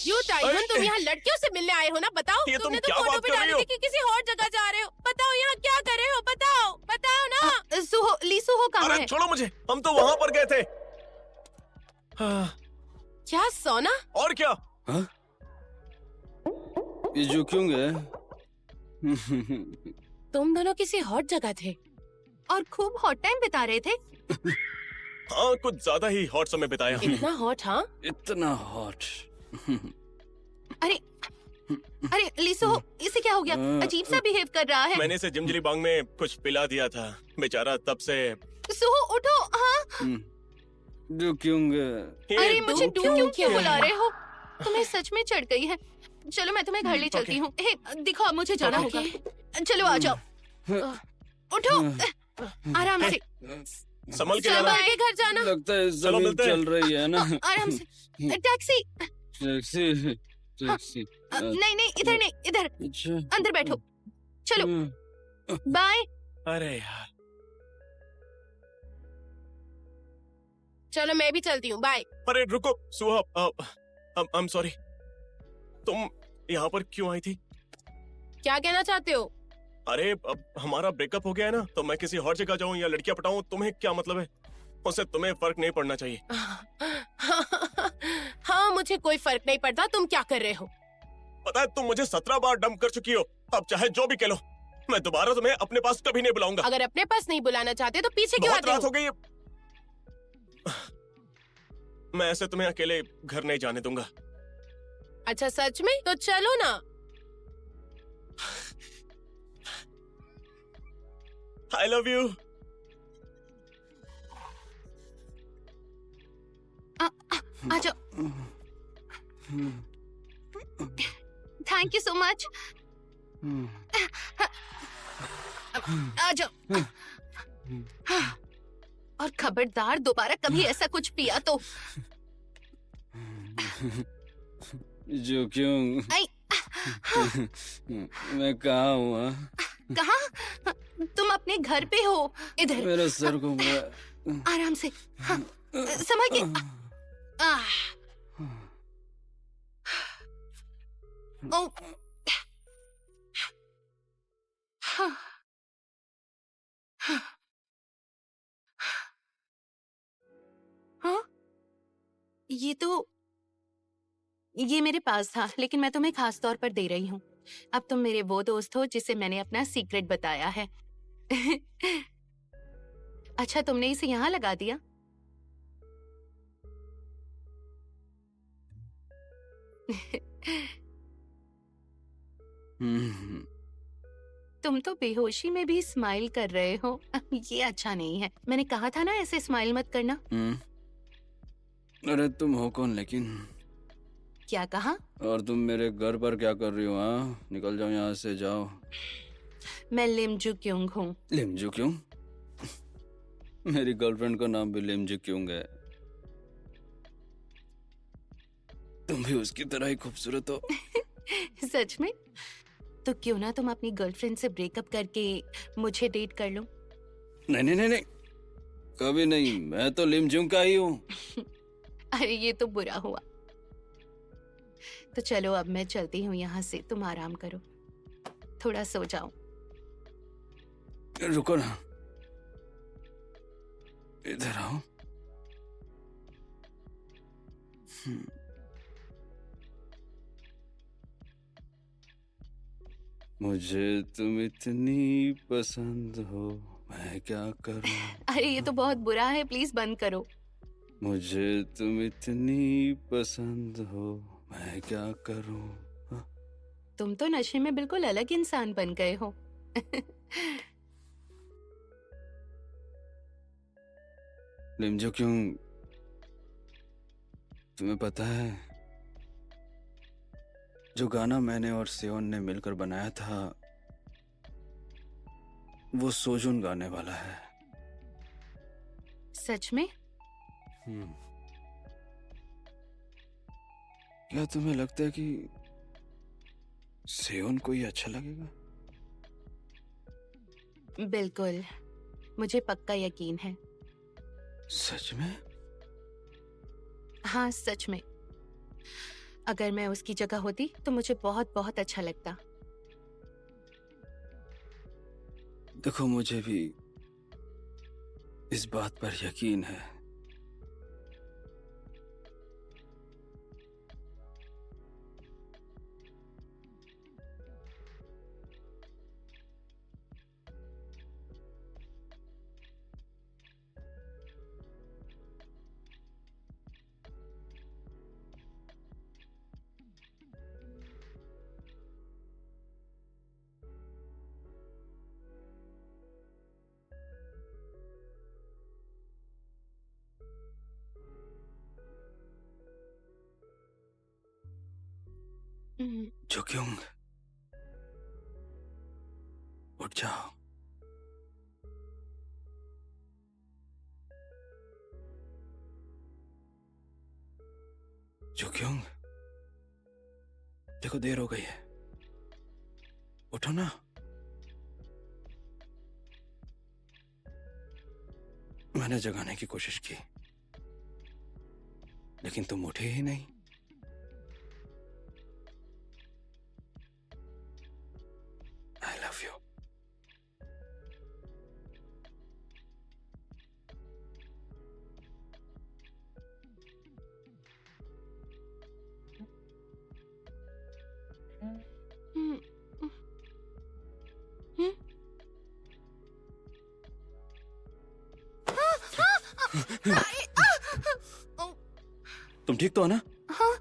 यू ताइहोन, तुम यहाँ लड़कियों से मिलने आए हो ना? बताओ। ये तुम तुमने तो क्या फोटो बात पे कर रही डाली हो? थी कि किसी और जगह जा रहे हो। बताओ यहाँ क्या कर रहे हो? बताओ बताओ ना। सुहो, लीसुहो कहाँ अरे है? छोड़ो मुझे, हम तो वहाँ पर गए थे। क्या सोना? और क्या? हाँ? ये जो क्यों गए? तुम दोनों किसी हॉट जगह थे और खूब हॉट टाइम बिता रहे थे। हाँ, कुछ ज्यादा ही हॉट समय बिताया हमने। इतना हॉट? हाँ, इतना हॉट। अरे अरे लीसुहो, इसे क्या हो गया? अजीब सा बिहेव कर रहा है। मैंने इसे जिमजिली बांग में कुछ पिला दिया था, बेचारा तब से। सुहो उठो। हाँ जो क्यों गए? अरे मुझे डू क्यों क्यों बुला रहे हो? तुम्हें सच में चढ़ गई है। चलो मैं तुम्हें घर ले चलती हूँ। हे, दिखाओ, मुझे जाना होगा। चलो आ जाओ। उठो, आराम से। संभल के सब जाना। आगे घर जाना। लगता है चलो, जमीन मिलते हैं। चल रही है ना। आराम से। टैक्सी? Taxi taxi. नहीं नहीं, इधर नहीं, इधर। अच्छा, अंदर बैठो। चलो बाय। अरे यार, चलो मैं भी चलती हूँ, बाय। अरे रुको सुहा, आई एम सॉरी। तुम यहाँ पर क्यों आई थी? क्या कहना चाहते हो? अरे अब हमारा ब्रेकअप हो गया है ना, तो मैं किसी और जगह जाऊँ या लड़कियां पटाऊं, तुम्हें क्या मतलब है? उससे तुम्हें फर्क नहीं पड़ना चाहिए। हाँ, मुझे कोई फर्क नहीं पड़ता तुम क्या कर रहे हो। पता है, तुम मुझे 17 बार डंप कर चुकी हो। अब चाहे जो भी कह लो, मैं दोबारा तुम्हें अपने पास कभी नहीं बुलाऊंगा। अगर अपने पास नहीं बुलाना चाहते तो पीछे क्यों बहुत आते रात हो? हो गई है। मैं ऐसे तुम्हें अकेले घर नहीं जाने दूंगा। अच्छा सच में? तो चलो ना। I love you. आ जाओ। Thank you so much. आ जाओ। और खबरदार दोबारा कभी ऐसा कुछ पिया तो। जो क्यों? आई। मैं कहाँ हूँ? हाँ? कहाँ? तुम अपने घर पे हो। इधर मेरे सर को आराम से। हाँ, संभल के। ओ, हाँ? ये मेरे पास था, लेकिन मैं तुम्हें खास तौर पर दे रही हूँ। अब तुम मेरे वो दोस्त हो जिसे मैंने अपना सीक्रेट बताया है। अच्छा, तुमने इसे यहाँ लगा दिया? तुम तो बेहोशी में भी स्माइल कर रहे हो। ये अच्छा नहीं है। मैंने कहा था ना ऐसे स्माइल मत करना। अरे तुम हो कौन लेकिन? क्या कहा? और तुम मेरे घर पर क्या कर रही हो? हाँ, निकल जाओ यहाँ से, जाओ। मैं लिमजू क्योंग हूँ। लिमजू क्यों? मेरी गर्लफ्रेंड का नाम भी लिमजू क्यों है। तुम भी उसकी तरह ही खूबसूरत हो। सच में? तो क्यों ना तुम अपनी गर्लफ्रेंड से ब्रेकअप करके मुझे डेट कर लो? नहीं नहीं नहीं नहीं, कभी नहीं। मैं तो लिमजू का ही हूँ। अरे ये तो बुरा हुआ। तो चलो अब मैं चलती हूँ यहाँ से, तुम आराम करो, थोड़ा सो जाओ। रुको ना, इधर आओ। मुझे तुम इतनी पसंद हो, मैं क्या करूं। अरे ये तो बहुत बुरा है, प्लीज बंद करो। मुझे तुम इतनी पसंद हो, मैं क्या करूं। तुम तो नशे में बिल्कुल अलग इंसान बन गए हो। लिमजो क्यों, तुम्हें पता है जो गाना मैंने और सेओन ने मिलकर बनाया था वो सोजुन गाने वाला है। सच में? क्या तुम्हें लगता है कि सेओन को ये अच्छा लगेगा? बिल्कुल, मुझे पक्का यकीन है। सच में? हाँ सच में। अगर मैं उसकी जगह होती तो मुझे बहुत बहुत अच्छा लगता। देखो मुझे भी इस बात पर यकीन है। जुक्योंग, उठ जाओ। जुक्योंग, देखो देर हो गई है, उठो ना। मैंने जगाने की कोशिश की लेकिन तुम उठे ही नहीं। I love you. तुम ठीक तो हो ना? हाँ,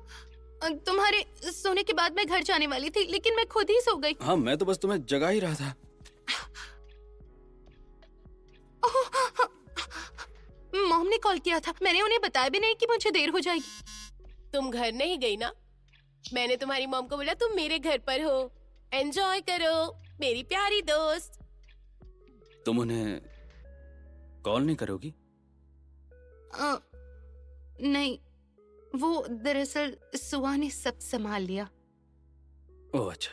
तुम्हारे सोने के बाद मैं घर जाने वाली थी लेकिन मैं खुद ही सो गई। हाँ, मैं तो बस तुम्हें जगा ही रहा था। मॉम ने कॉल किया था, मैंने उन्हें बताया भी नहीं कि मुझे देर हो जाएगी। तुम घर नहीं गई ना? मैंने तुम्हारी मॉम को बोला तुम मेरे घर पर हो, एंजॉय करो मेरी प्यारी दोस्त। तुम उन्हें कॉल नहीं करोगी? नहीं, वो दरअसल सुहा ने सब संभाल लिया। ओह अच्छा,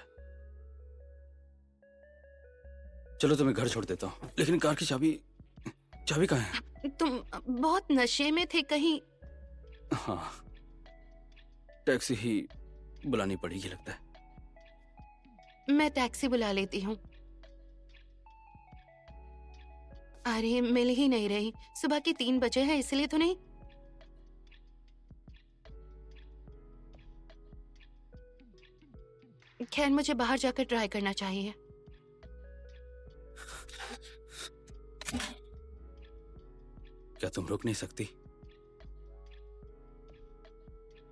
चलो तुम्हें घर छोड़ देता हूँ, लेकिन कार की चाबी कहाँ है? तुम बहुत नशे में थे कहीं। हाँ, टैक्सी ही बुलानी पड़ेगी लगता है। मैं टैक्सी बुला लेती हूँ। अरे मिल ही नहीं रही, सुबह के 3 बजे हैं इसलिए तो नहीं। खैर मुझे बाहर जाकर ट्राई करना चाहिए। क्या तुम रुक नहीं सकती?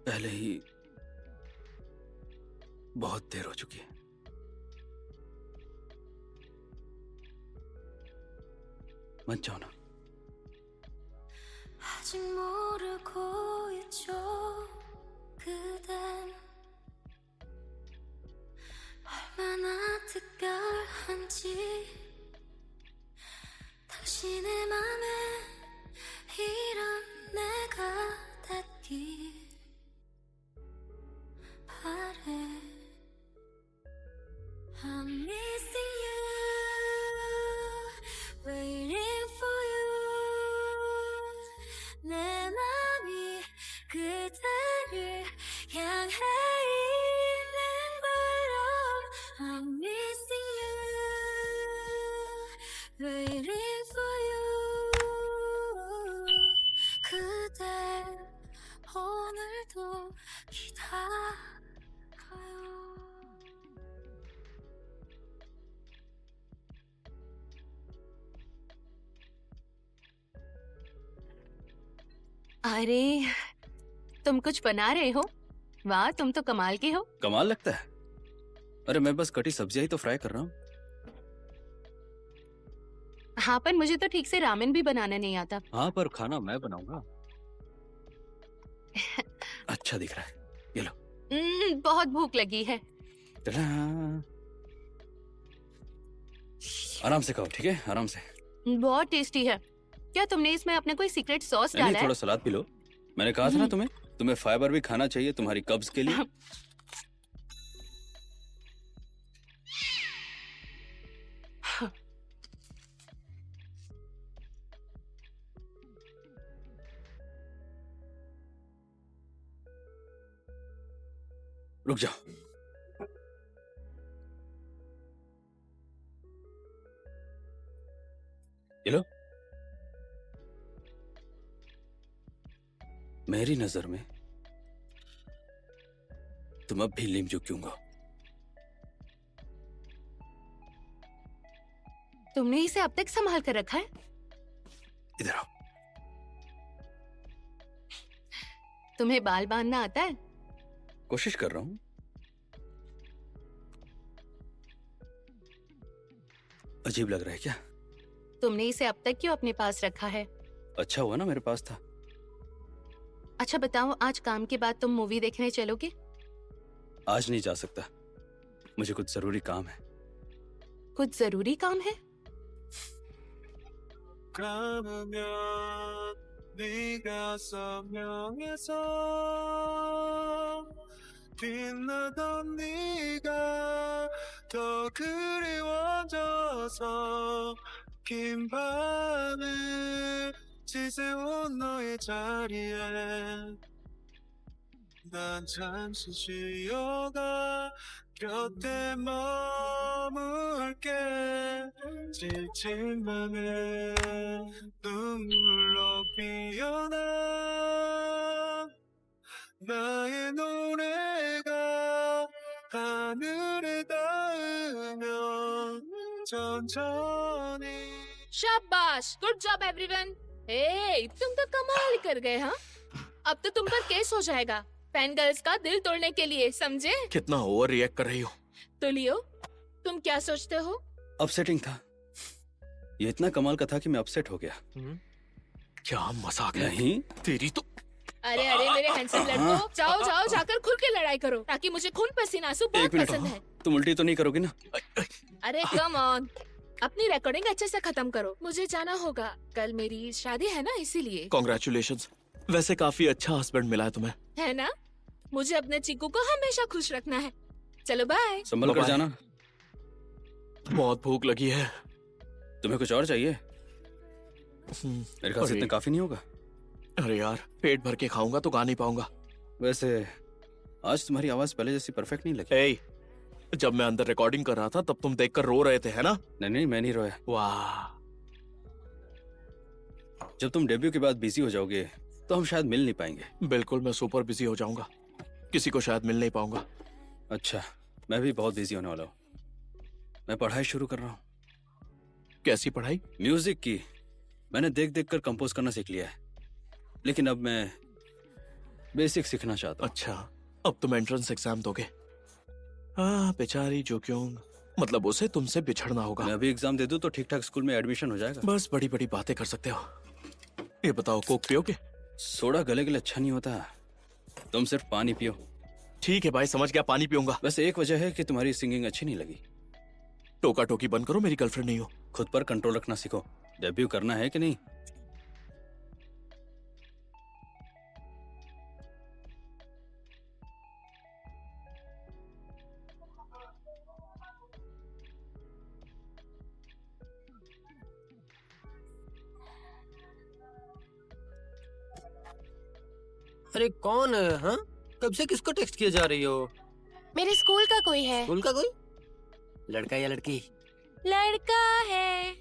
पहले ही बहुत देर हो चुकी है। मत जाओ ना। 아직 모르고 있죠 그댄 얼마나 특별한지 당신의 맘에 이런 내가 닿길 바래 I'm missing you waiting for you 내 맘이 그 अरे तुम कुछ बना रहे हो? वाह, तुम तो कमाल के हो। कमाल लगता है? अरे मैं बस कटी सब्जियां ही तो फ्राई कर रहा हूँ। हाँ, पर मुझे तो ठीक से रामेन भी बनाना नहीं आता। हाँ, पर खाना मैं बनाऊंगा। अच्छा दिख रहा है, ये लो। बहुत भूख लगी है। टडा। आराम से खाओ, ठीक है? आराम से। बहुत टेस्टी है। क्या तुमने इसमें अपने कोई सीक्रेट सॉस नहीं, डाला है? थोड़ा सलाद पी लो। मैंने कहा था ना तुम्हें फाइबर भी खाना चाहिए तुम्हारी कब्ज के लिए। रुक जाओ। ये लो। मेरी नजर में तुम अब भी लीम चुक्यूंगा। तुमने इसे अब तक संभाल कर रखा है? इधर आओ। तुम्हें बाल बांधना आता है? कोशिश कर रहा हूं। अजीब लग रहा है क्या? तुमने इसे अब तक क्यों अपने पास रखा है? अच्छा हुआ ना मेरे पास था। अच्छा बताओ, आज काम के बाद तुम मूवी देखने चलोगे? आज नहीं जा सकता, मुझे कुछ जरूरी काम है। कुछ जरूरी काम है? 빛나던 네가 더 그리워져서 긴 밤을 지새운 너의 자리에 난 잠시 쉬어가 곁에 머물게 지친 맘에 눈물로 피어난 나의 노래가 하늘에 닿으면 천천히 शाबाश, गुड जॉब एवरीवन। हे, तुम तो कमाल कर गए। हाँ, अब तो तुम पर केस हो जाएगा फैन गर्ल्स का दिल तोड़ने के लिए, समझे? कितना ओवर रिएक्ट कर रही हो। तो लियो, तुम क्या सोचते हो? अपसेटिंग था। ये इतना कमाल का था कि मैं अपसेट हो गया। क्या मजाक है? नहीं तेरी तो। अरे अरे मेरे हैंडसम लड़को, जाओ जाओ जाकर खुल के लड़ाई करो, ताकि मुझे खून पसीना आंसू बहुत एक मिनट, पसंद है। तुम उल्टी तो नहीं करोगी ना? अरे कम ऑन, अपनी रिकॉर्डिंग अच्छे से खत्म करो, मुझे जाना होगा, कल मेरी शादी है ना, इसीलिए। कॉन्ग्रेचुलेशंस। वैसे काफी अच्छा हस्बैंड मिला है तुम्हें। है ना? मुझे अपने चीकू को हमेशा खुश रखना है। चलो बाय। संभल कर बाय। जाना। बहुत भूख लगी है। तुम्हें कुछ और चाहिए? मेरे ख्याल से इतना काफी नहीं होगा। अरे यार, पेट भर के खाऊंगा तो गा नहीं पाऊंगा। वैसे आज तुम्हारी आवाज पहले जैसी परफेक्ट नहीं लगी। ए, जब मैं अंदर रिकॉर्डिंग कर रहा था तब तुम देखकर रो रहे थे, है ना? नहीं नहीं, मैं नहीं रोया। वाह। जब तुम डेब्यू के बाद बिजी हो जाओगे तो हम शायद मिल नहीं पाएंगे। बिल्कुल, मैं सुपर बिजी हो जाऊंगा, किसी को शायद मिल नहीं पाऊंगा। अच्छा, मैं भी बहुत बिजी होने वाला हूँ। मैं पढ़ाई शुरू कर रहा हूँ। कैसी पढ़ाई? म्यूजिक की। मैंने देख देख कर कंपोज करना सीख लिया है, लेकिन अब मैं बेसिक सीखना चाहता हूँ। अच्छा, अब तुम एंट्रेंस एग्जाम दोगे? हाँ, बेचारी जोक्योंग, मतलब उसे तुमसे बिछड़ना होगा। मैं अभी एग्जाम दे दूँ तो ठीक ठाक स्कूल में एडमिशन हो जाएगा। बस बड़ी बड़ी बातें कर सकते हो। ये बताओ, कोक पियोगे? सोडा गले के लिए अच्छा नहीं होता, तुम सिर्फ पानी पियो। ठीक है भाई, समझ गया, पानी पीऊंगा। बस एक वजह है कि तुम्हारी सिंगिंग अच्छी नहीं लगी। टोका टोकी बंद करो, मेरी गर्लफ्रेंड नहीं हो। खुद पर कंट्रोल रखना सीखो। डेब्यू करना है कि नहीं? अरे कौन है? हाँ, कब से किसको टेक्स्ट किए जा रही हो? मेरे स्कूल का कोई है। स्कूल का कोई? लड़का या लड़की? लड़का है।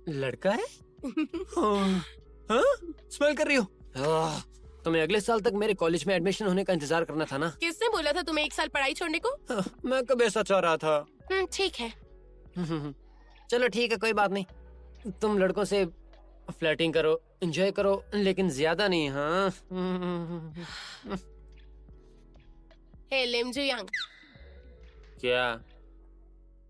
लड़का है? हाँ? स्मेल कर रही हो? तुम्हें अगले साल तक मेरे कॉलेज में एडमिशन होने का इंतजार करना था ना? किसने बोला था तुम्हें 1 साल पढ़ाई छोड़ने को? मैं कब ऐसा चाह रहा था? ठीक है। चलो ठीक है, कोई बात नहीं। तुम लड़कों से फ्लर्टिंग करो, एंजॉय करो, लेकिन ज्यादा नहीं। हाँ हे लिम जुयांग, क्या?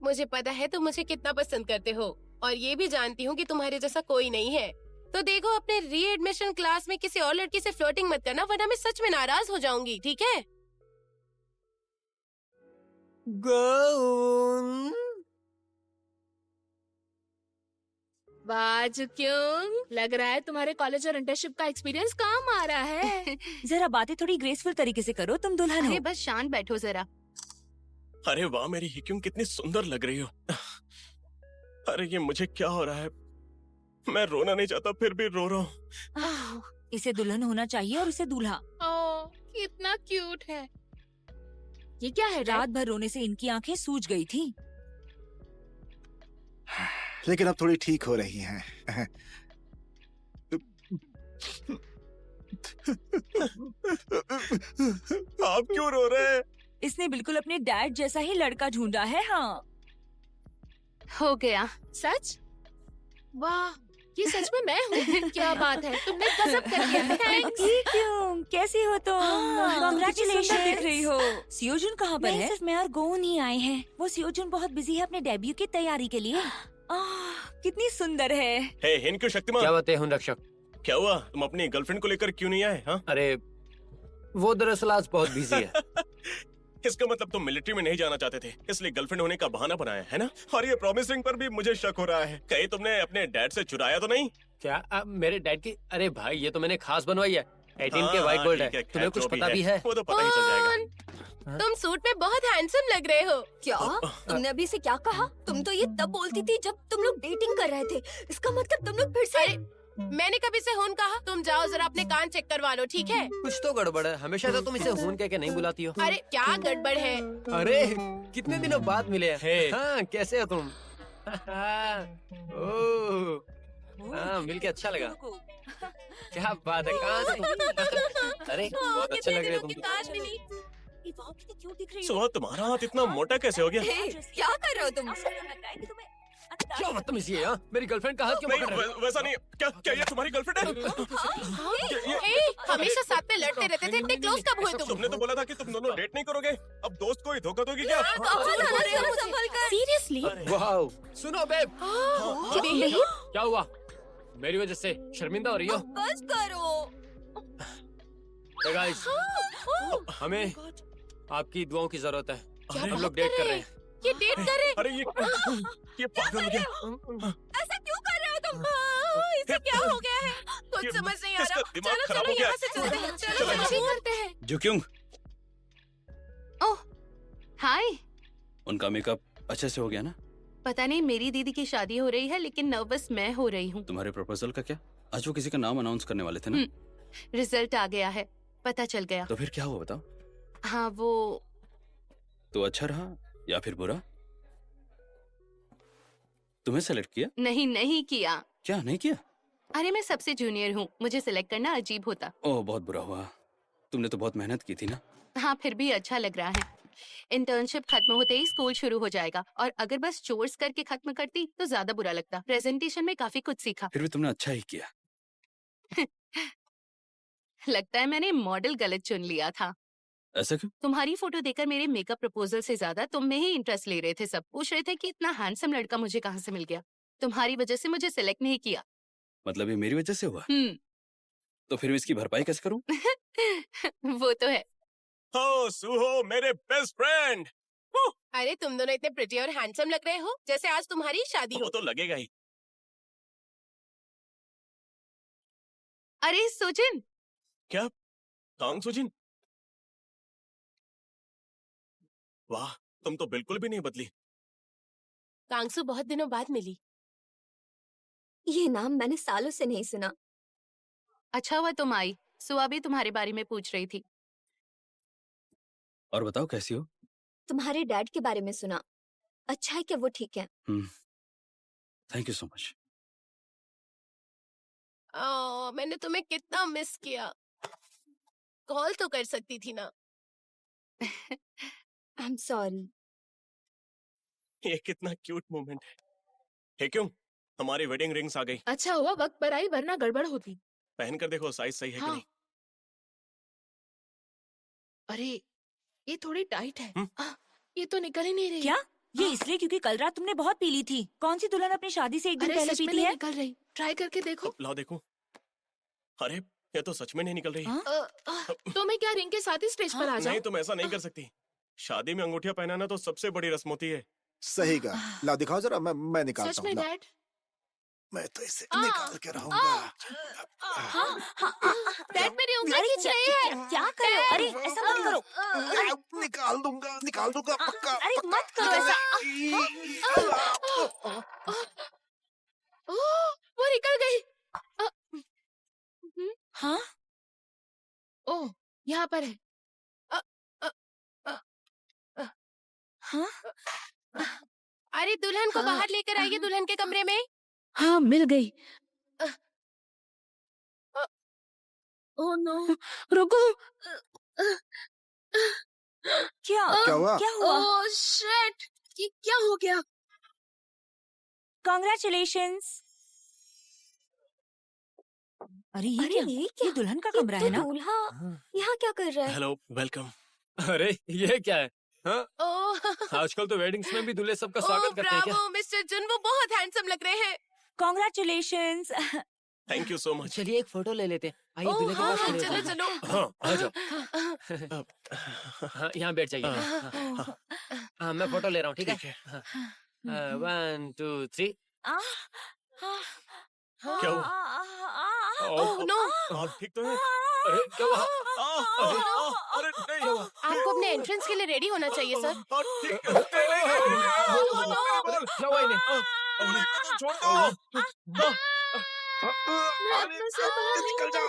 मुझे पता है तुम मुझे कितना पसंद करते हो और ये भी जानती हूँ कि तुम्हारे जैसा कोई नहीं है। तो देखो, अपने रीएडमिशन क्लास में किसी और लड़की से फ्लर्टिंग मत करना, वरना मैं सच में नाराज हो जाऊंगी, ठीक है? वाह जुक्योंग, लग रहा है तुम्हारे कॉलेज और इंटर्नशिप का एक्सपीरियंस काम आ रहा है। जरा बातें थोड़ी ग्रेसफुल तरीके से करो, तुम दुल्हन अरे हो। बस शांत बैठो जरा। अरे वाह मेरी हिक्यूंग, कितनी सुंदर लग रही हो। अरे ये मुझे क्या हो रहा है? मैं रोना नहीं चाहता फिर भी रो रहा हूँ। इसे दुल्हन होना चाहिए और इसे दूल्हा। ओह, कितना क्यूट है। ये क्या है? रात भर रोने से इनकी आंखें सूज गई थी। लेकिन अब थोड़ी ठीक हो रही हैं। आप क्यों रो रहे हैं? इसने बिल्कुल अपने डैड जैसा ही लड़का ढूंढा है। हाँ, हो गया। सच? वाह, ये सच में मैं हूँ। क्या बात है, तुमने गजब कर दिया। थैंक्स। क्यों, कैसी हो तुम? Congratulations। दिख रही हो। सियोजुन कहाँ पर है? सिर्फ मैं और गोन ही आए हैं। वो सियोजुन बहुत बिजी है अपने डेब्यू की तैयारी के लिए। कितनी सुंदर है। हे हिनक्यू शक्तिमान, क्या बात है हुन रक्षक? क्या हुआ? तुम अपनी गर्लफ्रेंड को लेकर क्यों नहीं आए? हाँ, अरे वो दरअसल आज बहुत बिजी है। इसका मतलब तुम मिलिट्री में नहीं जाना चाहते थे, इसलिए गर्लफ्रेंड होने का बहाना बनाया है ना? और ये प्रॉमिस रिंग पर भी मुझे शक हो रहा है, कहीं तुमने अपने डैड से चुराया तो नहीं? क्या मेरे डैड की? अरे भाई ये तो मैंने खास बनवाई है, 18 के व्हाइट गोल्ड है। ठीक तुम्हें कुछ पता भी है? वो तो पता ही चल जाएगा। तुम सूट में बहुत हैंडसम लग रहे हो। क्या? तुमने अभी से क्या कहा? तुम तो ये तब बोलती थी जब तुम लोग डेटिंग कर रहे थे। इसका मतलब तुम लोग फिर से। अरे मैंने कभी से हुन कहा? तुम जाओ जरा अपने कान चेक करवा लो, ठीक है? कुछ तो गड़बड़ है, हमेशा तो तुम इसे हुन कह के नहीं बुलाती हो। अरे क्या गड़बड़ है? अरे कितने दिनों बाद मिले हैं। हे। हाँ, कैसे हो तुम? ओह, हाँ, मिलके अच्छा लगा। क्या बात है, कहाँ से? अरे बहुत अच्छे लग रहे हो तुम तो। काश मिली। सुहा, तुम्हारा हाथ इतना मोटा कैसे हो गया? क्या कर रहे हो तुम? क्या बदतमीजी है? यहाँ मेरी गर्लफ्रेंड का हाथ क्यों नहीं, पकड़ रहे हो? वैसा नहीं। क्या ये तुम्हारी गर्लफ्रेंड है? ए, हमेशा साथ में लड़ते रहते थे, इतने क्लोज कब हुए तुम? तुमने तो बोला था कि तुम दोनों डेट नहीं करोगे, अब दोस्त को ही धोखा दोगी क्या? सीरियसली? वाओ, सुनो बेब, क्या हुआ? मेरी वजह से शर्मिंदा हो रही हो? बस करो। Hey guys, हमें आपकी दुआओं की जरूरत है। क्या हम लोग बात डेट कर कर रहे रहे हैं? हैं। ये डेट कर रहे? अरे ये पागल हो गया। ऐसा क्यों कर रहे हो तुम? इसे क्या हो गया है? कुछ समझ नहीं आ इसका रहा। दिमाग चलो खराब चलो हो गया। यहाँ से चलते हैं। चलो चलो, चलो चलो। करते हैं। जुक्योंग, ओह हाय। उनका मेकअप अच्छे से हो गया ना? पता नहीं, मेरी दीदी की शादी हो रही है लेकिन नर्वस मैं हो रही हूँ। तुम्हारे प्रपोजल का क्या? आज वो किसी का नाम अनाउंस करने वाले थे ना? रिजल्ट आ गया है, पता चल गया। तो फिर क्या हुआ बताओ? हाँ वो तो अच्छा रहा या फिर बुरा? तुम्हें सेलेक्ट किया? नहीं किया। क्या नहीं किया? अरे मैं सबसे जूनियर हूँ, मुझे सिलेक्ट करना अजीब होता। ओह बहुत बुरा हुआ, तुमने तो बहुत मेहनत की थी ना। हाँ फिर भी अच्छा लग रहा है। इंटर्नशिप खत्म होते ही स्कूल शुरू हो जाएगा और अगर बस चोर्स करके खत्म करती तो ज्यादा बुरा लगता। प्रेजेंटेशन में काफी कुछ सीखा। फिर भी तुमने अच्छा ही किया। लगता है मैंने मॉडल गलत चुन लिया था। ऐसा क्यों? तुम्हारी फोटो देखकर मेरे मेकअप प्रपोजल से ज्यादा तुम में ही इंटरेस्ट ले रहे थे। सब पूछ रहे थे कि इतना हैंडसम लड़का मुझे कहाँ से मिल गया। तुम्हारी वजह से मुझे सिलेक्ट नहीं किया। मतलब ये मेरी वजह से हुआ? तो फिर इसकी भरपाई कैसे करूं? वो तो है। हो सुहो, मेरे बेस्ट फ्रेंड। अरे तुम दोनों इतने प्रिटी और हैंडसम लग रहे हो जैसे आज तुम्हारी शादी वो हो। तो लगेगा ही। अरे सुजिन। क्या? कांग सुजिन? वाह, तुम तो बिल्कुल भी नहीं बदली। कांगसू बहुत दिनों बाद मिली। ये नाम मैंने सालों से नहीं सुना। अच्छा हुआ तुम आई, सुआ भी तुम्हारे बारे में पूछ रही थी। और बताओ कैसी हो? तुम्हारे डैड के बारे में सुना। अच्छा है कि वो ठीक है। Thank you so much. मैंने तुम्हें कितना मिस किया। कॉल तो कर सकती थी ना। I am sorry. ये कितना क्यूट मोमेंट है। हे क्यों? हमारी वेडिंग रिंग्स आ गई। अच्छा हुआ वक्त पर आई, वरना गड़बड़ होती। पहन कर देखो साइज सही है कि हाँ। नहीं। अरे ये थोड़ी टाइट है। हम्म? ये तो निकल ही नहीं रही। क्या? ये इसलिए क्योंकि कल रात तुमने बहुत पी ली थी। कौन सी दुल्हन अपनी शादी से एक दिन अरे पहले सच में पीती नहीं है? निकल रही, ट्राई करके देखो। लाओ देखो। अरे ये तो सच में नहीं निकल रही। हाँ? तो मैं क्या रिंग के साथ ही स्टेज पर आ नहीं जाऊं? तुम ऐसा नहीं कर सकती। शादी में अंगूठियां पहनाना तो सबसे बड़ी रस्म होती है। सही कहा। ला दिखाओ जरा, मैं सच निकालता में हूँ। ला, डैड? मैं तो इसे आ, निकाल के रहूंगा। डैड मेरी उंगली अरे खींच रही है। क्या कर रहे हो? अरे ऐसा मत करो। निकाल दूंगा पक्का। अरे मत करो ऐसा। वो निकल गई। हाँ? ओह यहाँ पर है। हाँ? अरे दुल्हन को बाहर लेकर आइए, दुल्हन के कमरे में। हाँ मिल गई। ओह नो, रुको। क्या क्या हुआ? क्या हुआ? ओह शिट, ये क्या हो गया? कॉन्ग्रेचुलेशंस। अरे ये क्या? ये दुल्हन का कमरा है ना? दूल्हा यहाँ क्या कर रहा है? Hello, welcome. अरे ये क्या है? हाँ? ओह आजकल तो वेडिंग्स में भी दूल्हे सबका स्वागत करते हैं क्या? ब्रावो मिस्टर जुन, वो बहुत हैंडसम लग रहे हैं। Congratulations. Thank you so much. चलिए एक फोटो ले लेते हैं। आइए ओह दूल्हे के हाँ पास हाँ, खड़े हो चलो जाओ। चलो। हाँ आ जाओ। हाँ, यहाँ बैठ जाइए। हाँ, हाँ, मैं फोटो ले रहा हूँ, ठीक ठीक है? है। 1 2 3। क्या हुआ? ओह नो, आप ठीक तो है? अरे क्या हुआ? अरे नहीं। आपको अपने एंट्रेंस के लिए रेडी होना चाहिए सर। ठीक है। क्या हुआ इन्हें? छोड़ दो। निकल जाओ।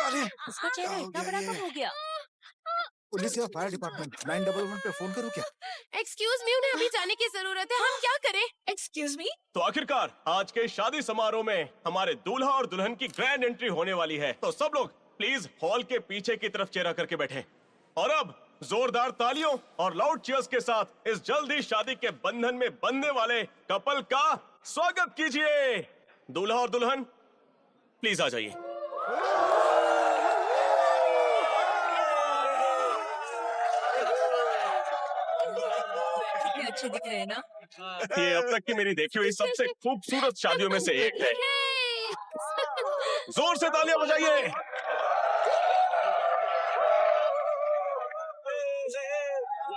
अरे इसका चेहरा इतना बड़ा कब हो गया? पुलिस या फायर डिपार्टमेंट 911 पे फोन करूँ क्या? एक्सक्यूज मी, उन्हें अभी जाने की जरूरत है, हम क्या करें? Excuse me. तो आखिरकार आज के शादी समारोह में हमारे दूल्हा और दुल्हन की ग्रैंड एंट्री होने वाली है। तो सब लोग प्लीज हॉल के पीछे की तरफ चेहरा करके बैठें। और अब जोरदार तालियों और लाउड चीयर्स के साथ इस जल्द ही शादी के बंधन में बंधने वाले कपल का स्वागत कीजिए। दूल्हा और दुल्हन प्लीज आ जाइए। कितने अच्छे दिख रहे हैं ना? ये अब तक की मेरी देखी हुई सबसे खूबसूरत शादियों में से एक है। जोर से तालियां बजाइए।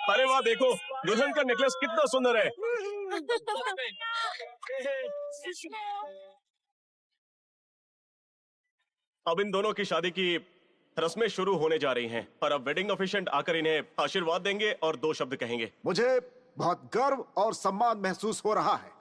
अरे वाह, देखो दुल्हन का नेकलेस कितना सुंदर है। अब इन दोनों की शादी की रस्में शुरू होने जा रही हैं और अब वेडिंग ऑफिशिएंट आकर इन्हें आशीर्वाद देंगे और 2 शब्द कहेंगे। मुझे बहुत गर्व और सम्मान महसूस हो रहा है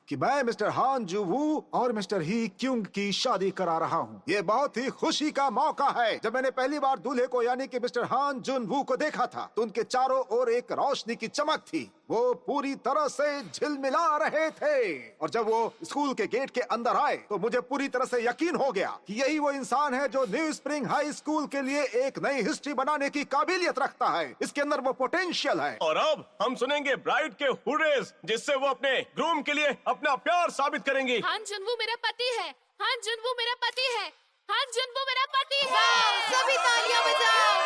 कि मैं मिस्टर हान जू वू और मिस्टर ही क्यूंग की शादी करा रहा हूँ। ये बहुत ही खुशी का मौका है। जब मैंने पहली बार दूल्हे को यानी कि मिस्टर हान जुन वू को देखा था तो उनके चारों ओर एक रोशनी की चमक थी। वो पूरी तरह से झिलमिला रहे थे और जब वो स्कूल के गेट के अंदर आए तो मुझे पूरी तरह से यकीन हो गया कि यही वो इंसान है जो न्यू स्प्रिंग हाई स्कूल के लिए एक नई हिस्ट्री बनाने की काबिलियत रखता है। इसके अंदर वो पोटेंशियल है। और अब हम सुनेंगे ब्राइड के हुर्रेस, जिससे वो अपने ग्रूम के लिए अपना प्यार साबित करेंगी। हान जुनवू मेरा पति है। हान जुनवू मेरा पति है। हान जुनवू मेरा पति है। सभी तालियां बजाओ।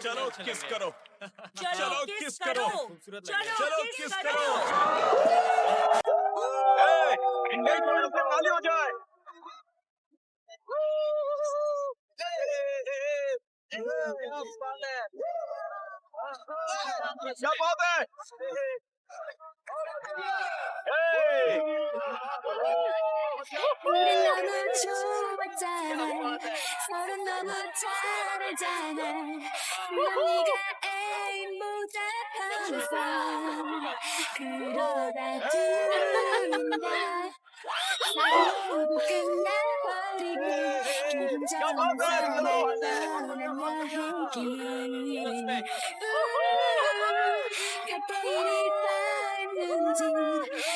चलो किस करो। चलो किस करो। चलो किस करो। एंगेजमेंट से ताली हो जाए। क्या बात है। 우린 너무 좋았잖아. 서로 너무 잘 알잖아. 난 네가 애인보다 편했어. 그러다 둘 다 사랑으로 끝나버리고 기분 좋아서 날 떠난 여행길. 가까이 닿는지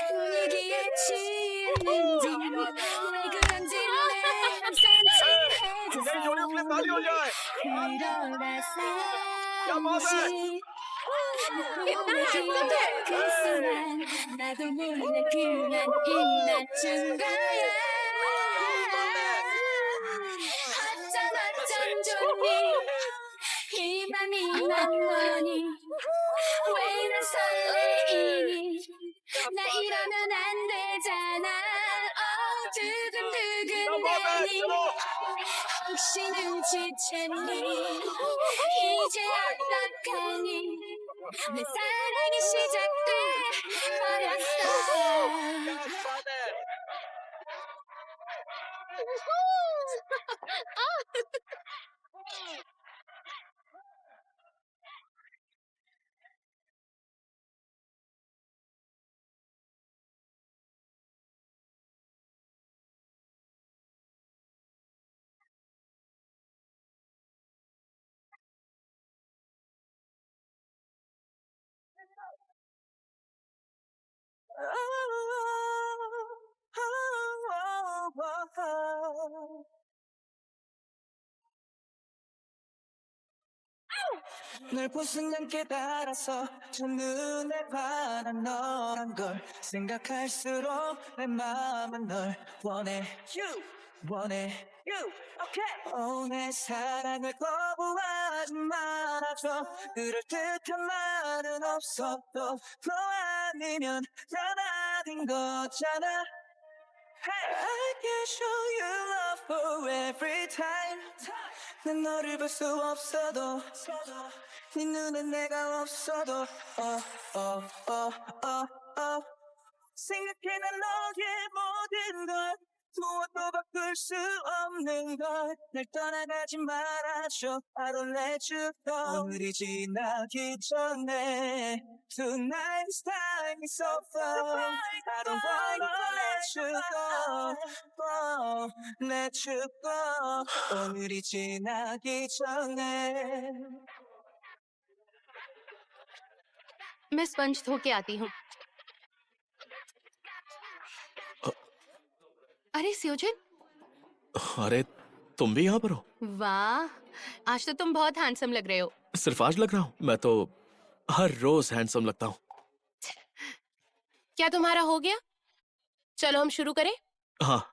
분위기에 취했는지 왜 그런지 내 जोड़ियों के लिए ताली हो जाए। 그러다 क्या बात है। 잠시 कितना 그 순간 나도 몰래 그만 입맞춘 거야 어쩜 좋니 이 맘이 난 너니 왜 난 설레이니 나 이러면 안 되잖아 두근두근대니 혹시 눈치챘니 이제 어떡하니 내 사랑이 시작돼 버렸어 널 본 순간 깨달아서 첫눈에 반한 너란 걸 생각할수록 내 마음은 널 원해 원해 내 사랑을 거부하지 말아줘 그럴듯한 말은 없어도 너 아니면 난 아닌 거잖아 I can show you love for every time 난 너를 볼 수 없어도 네 눈에 내가 없어도 생각해 난 너의 모든 걸 무엇도 바꿀 수 없는 걸 날 떠나가지 말아줘 I don't let you go 오늘이 지나기 전에 Tonight's time is so far I don't wanna let you go let you go 오늘이 지나기 전에 मैं स्पंज धो के आती हूँ। अरे सियोजिन, अरे तुम भी यहाँ पर हो? वाह, आज तो तुम बहुत हैंडसम लग रहे हो। सिर्फ आज लग रहा हूँ? मैं तो हर रोज हैंडसम लगता हूँ। क्या तुम्हारा हो गया? चलो हम शुरू करें। हाँ।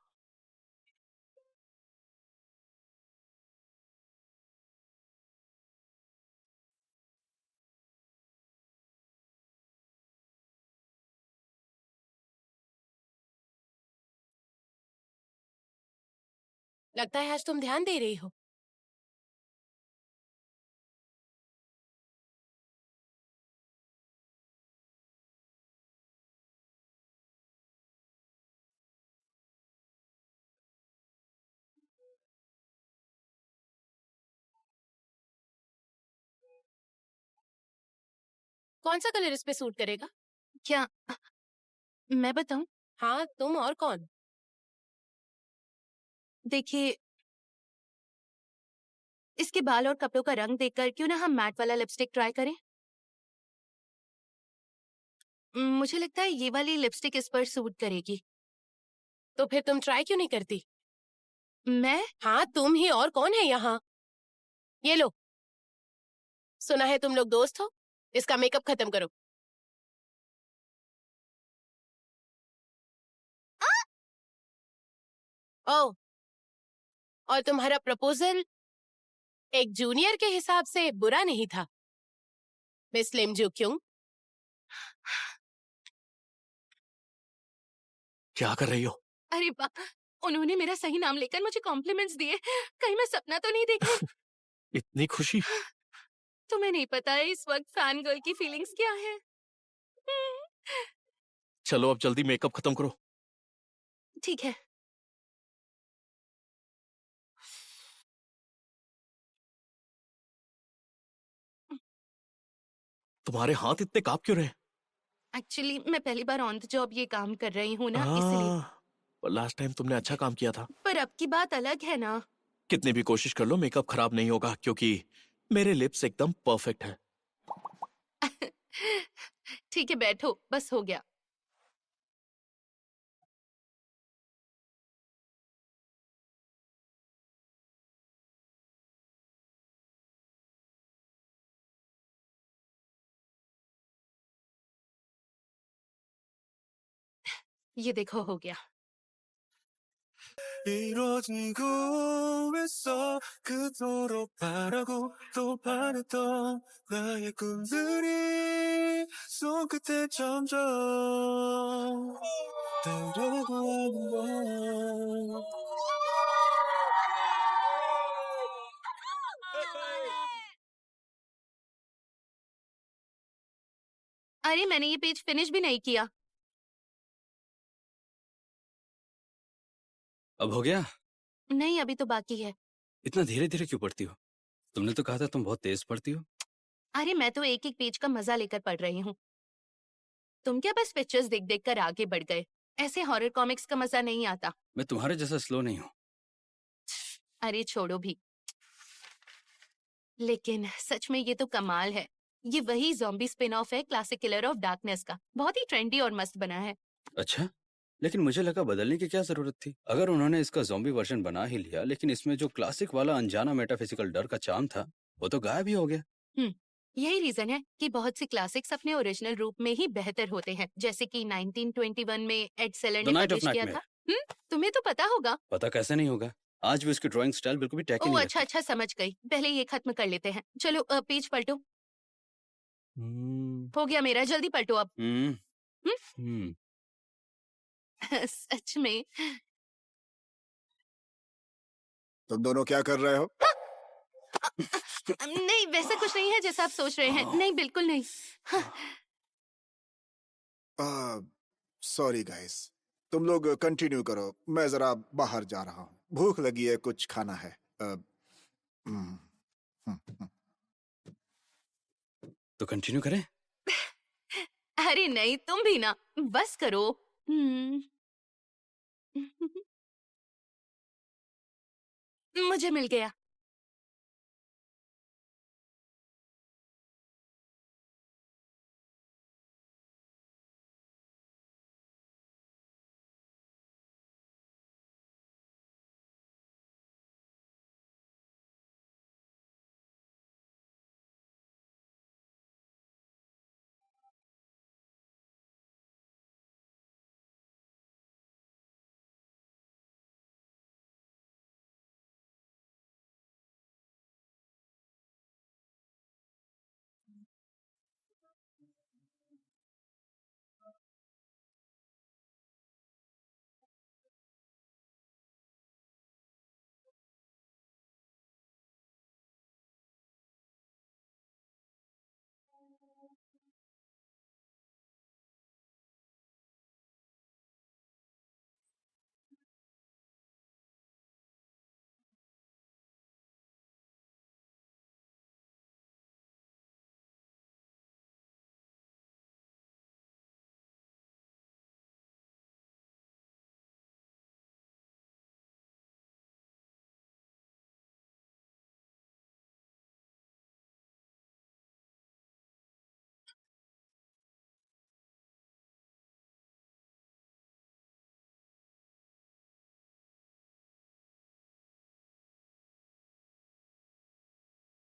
लगता है आज तुम ध्यान दे रही हो। कौन सा कलर इस पे सूट करेगा? क्या मैं बताऊं? हाँ, तुम और कौन? देखिए, इसके बाल और कपड़ों का रंग देखकर क्यों ना हम मैट वाला लिपस्टिक ट्राई करें? मुझे लगता है ये वाली लिपस्टिक इस पर सूट करेगी। तो फिर तुम ट्राई क्यों नहीं करती? मैं? हाँ, तुम ही, और कौन है यहाँ? ये लो। सुना है तुम लोग दोस्त हो? इसका मेकअप खत्म करो। ओह, और तुम्हारा प्रपोजल एक जूनियर के हिसाब से बुरा नहीं था, मिस लिम जू क्यों? क्या कर रही हो? अरे वाह, उन्होंने मेरा सही नाम लेकर मुझे कॉम्प्लीमेंट्स दिए। कहीं मैं सपना तो नहीं देख रही? इतनी खुशी? तुम्हें नहीं पता है इस वक्त फैन गर्ल की फीलिंग्स क्या है? चलो अब जल्दी मेकअप खत्म करो। ठीक है। तुम्हारे हाथ इतने कांप क्यों रहे? एक्चुअली मैं पहली बार ऑन द जॉब ये काम कर रही हूँ ना, इसलिए। लास्ट टाइम तुमने अच्छा काम किया था। पर अब की बात अलग है ना। कितनी भी कोशिश कर लो मेकअप खराब नहीं होगा क्योंकि मेरे लिप्स एकदम परफेक्ट है। ठीक है, बैठो, बस हो गया। ये देखो हो गया। 이뤄진 꿈에서 그토록 바라고 또 바랬던 나의 꿈들이 손끝에 점점 떠오르고 하는 걸 अरे मैंने ये पेज फिनिश भी नहीं किया। अब हो गया? नहीं, अभी तो बाकी है। इतना धीरे धीरे क्यों पढ़ती हो? तुमने तो कहा था तुम बहुत तेज पढ़ती हो। अरे मैं तो एक एक पेज का मजा लेकर पढ़ रही हूँ। तुम क्या बस पिक्चर्स देख देख कर आगे बढ़ गए? ऐसे हॉरर कॉमिक्स का मजा नहीं आता। मैं तुम्हारे जैसा स्लो नहीं हूँ। अरे छोड़ो भी। लेकिन सच में ये तो कमाल है। ये वही ज़ॉम्बी स्पिन ऑफ है क्लासिक किलर ऑफ डार्कनेस का। बहुत ही ट्रेंडी और मस्त बना है। अच्छा, लेकिन मुझे लगा बदलने की क्या जरूरत थी। अगर उन्होंने इसका ज़ॉम्बी वर्जन बना ही लिया, लेकिन इसमें जो क्लासिक वाला अनजाना मेटाफिजिकल डर का चार्म था वो तो गायब ही हो गया। यही रीजन है कि बहुत सी क्लासिक्स अपने ओरिजिनल रूप में ही बेहतर होते हैं, जैसे कि 1921 में एड सेलर The ने Night of पब्लिश किया था। तुम्हें तो पता होगा। पता कैसे नहीं होगा, आज भी उसकी ड्राइंग स्टाइल बिल्कुल भी टैकी ओह नहीं अच्छा अच्छा, समझ गई। पहले ये खत्म कर लेते हैं। चलो पेज पलटो। लगती। हो गया मेरा, जल्दी पलटो अब। हम्म। सच में। तुम दोनों क्या कर रहे हो? नहीं, वैसा कुछ नहीं है जैसा आप सोच रहे हैं। नहीं, बिल्कुल नहीं। सॉरी गाइस, तुम लोग कंटिन्यू करो, मैं जरा बाहर जा रहा हूँ, भूख लगी है, कुछ खाना है। तो कंटिन्यू करें? अरे नहीं, तुम भी ना, बस करो। मुझे मिल गया।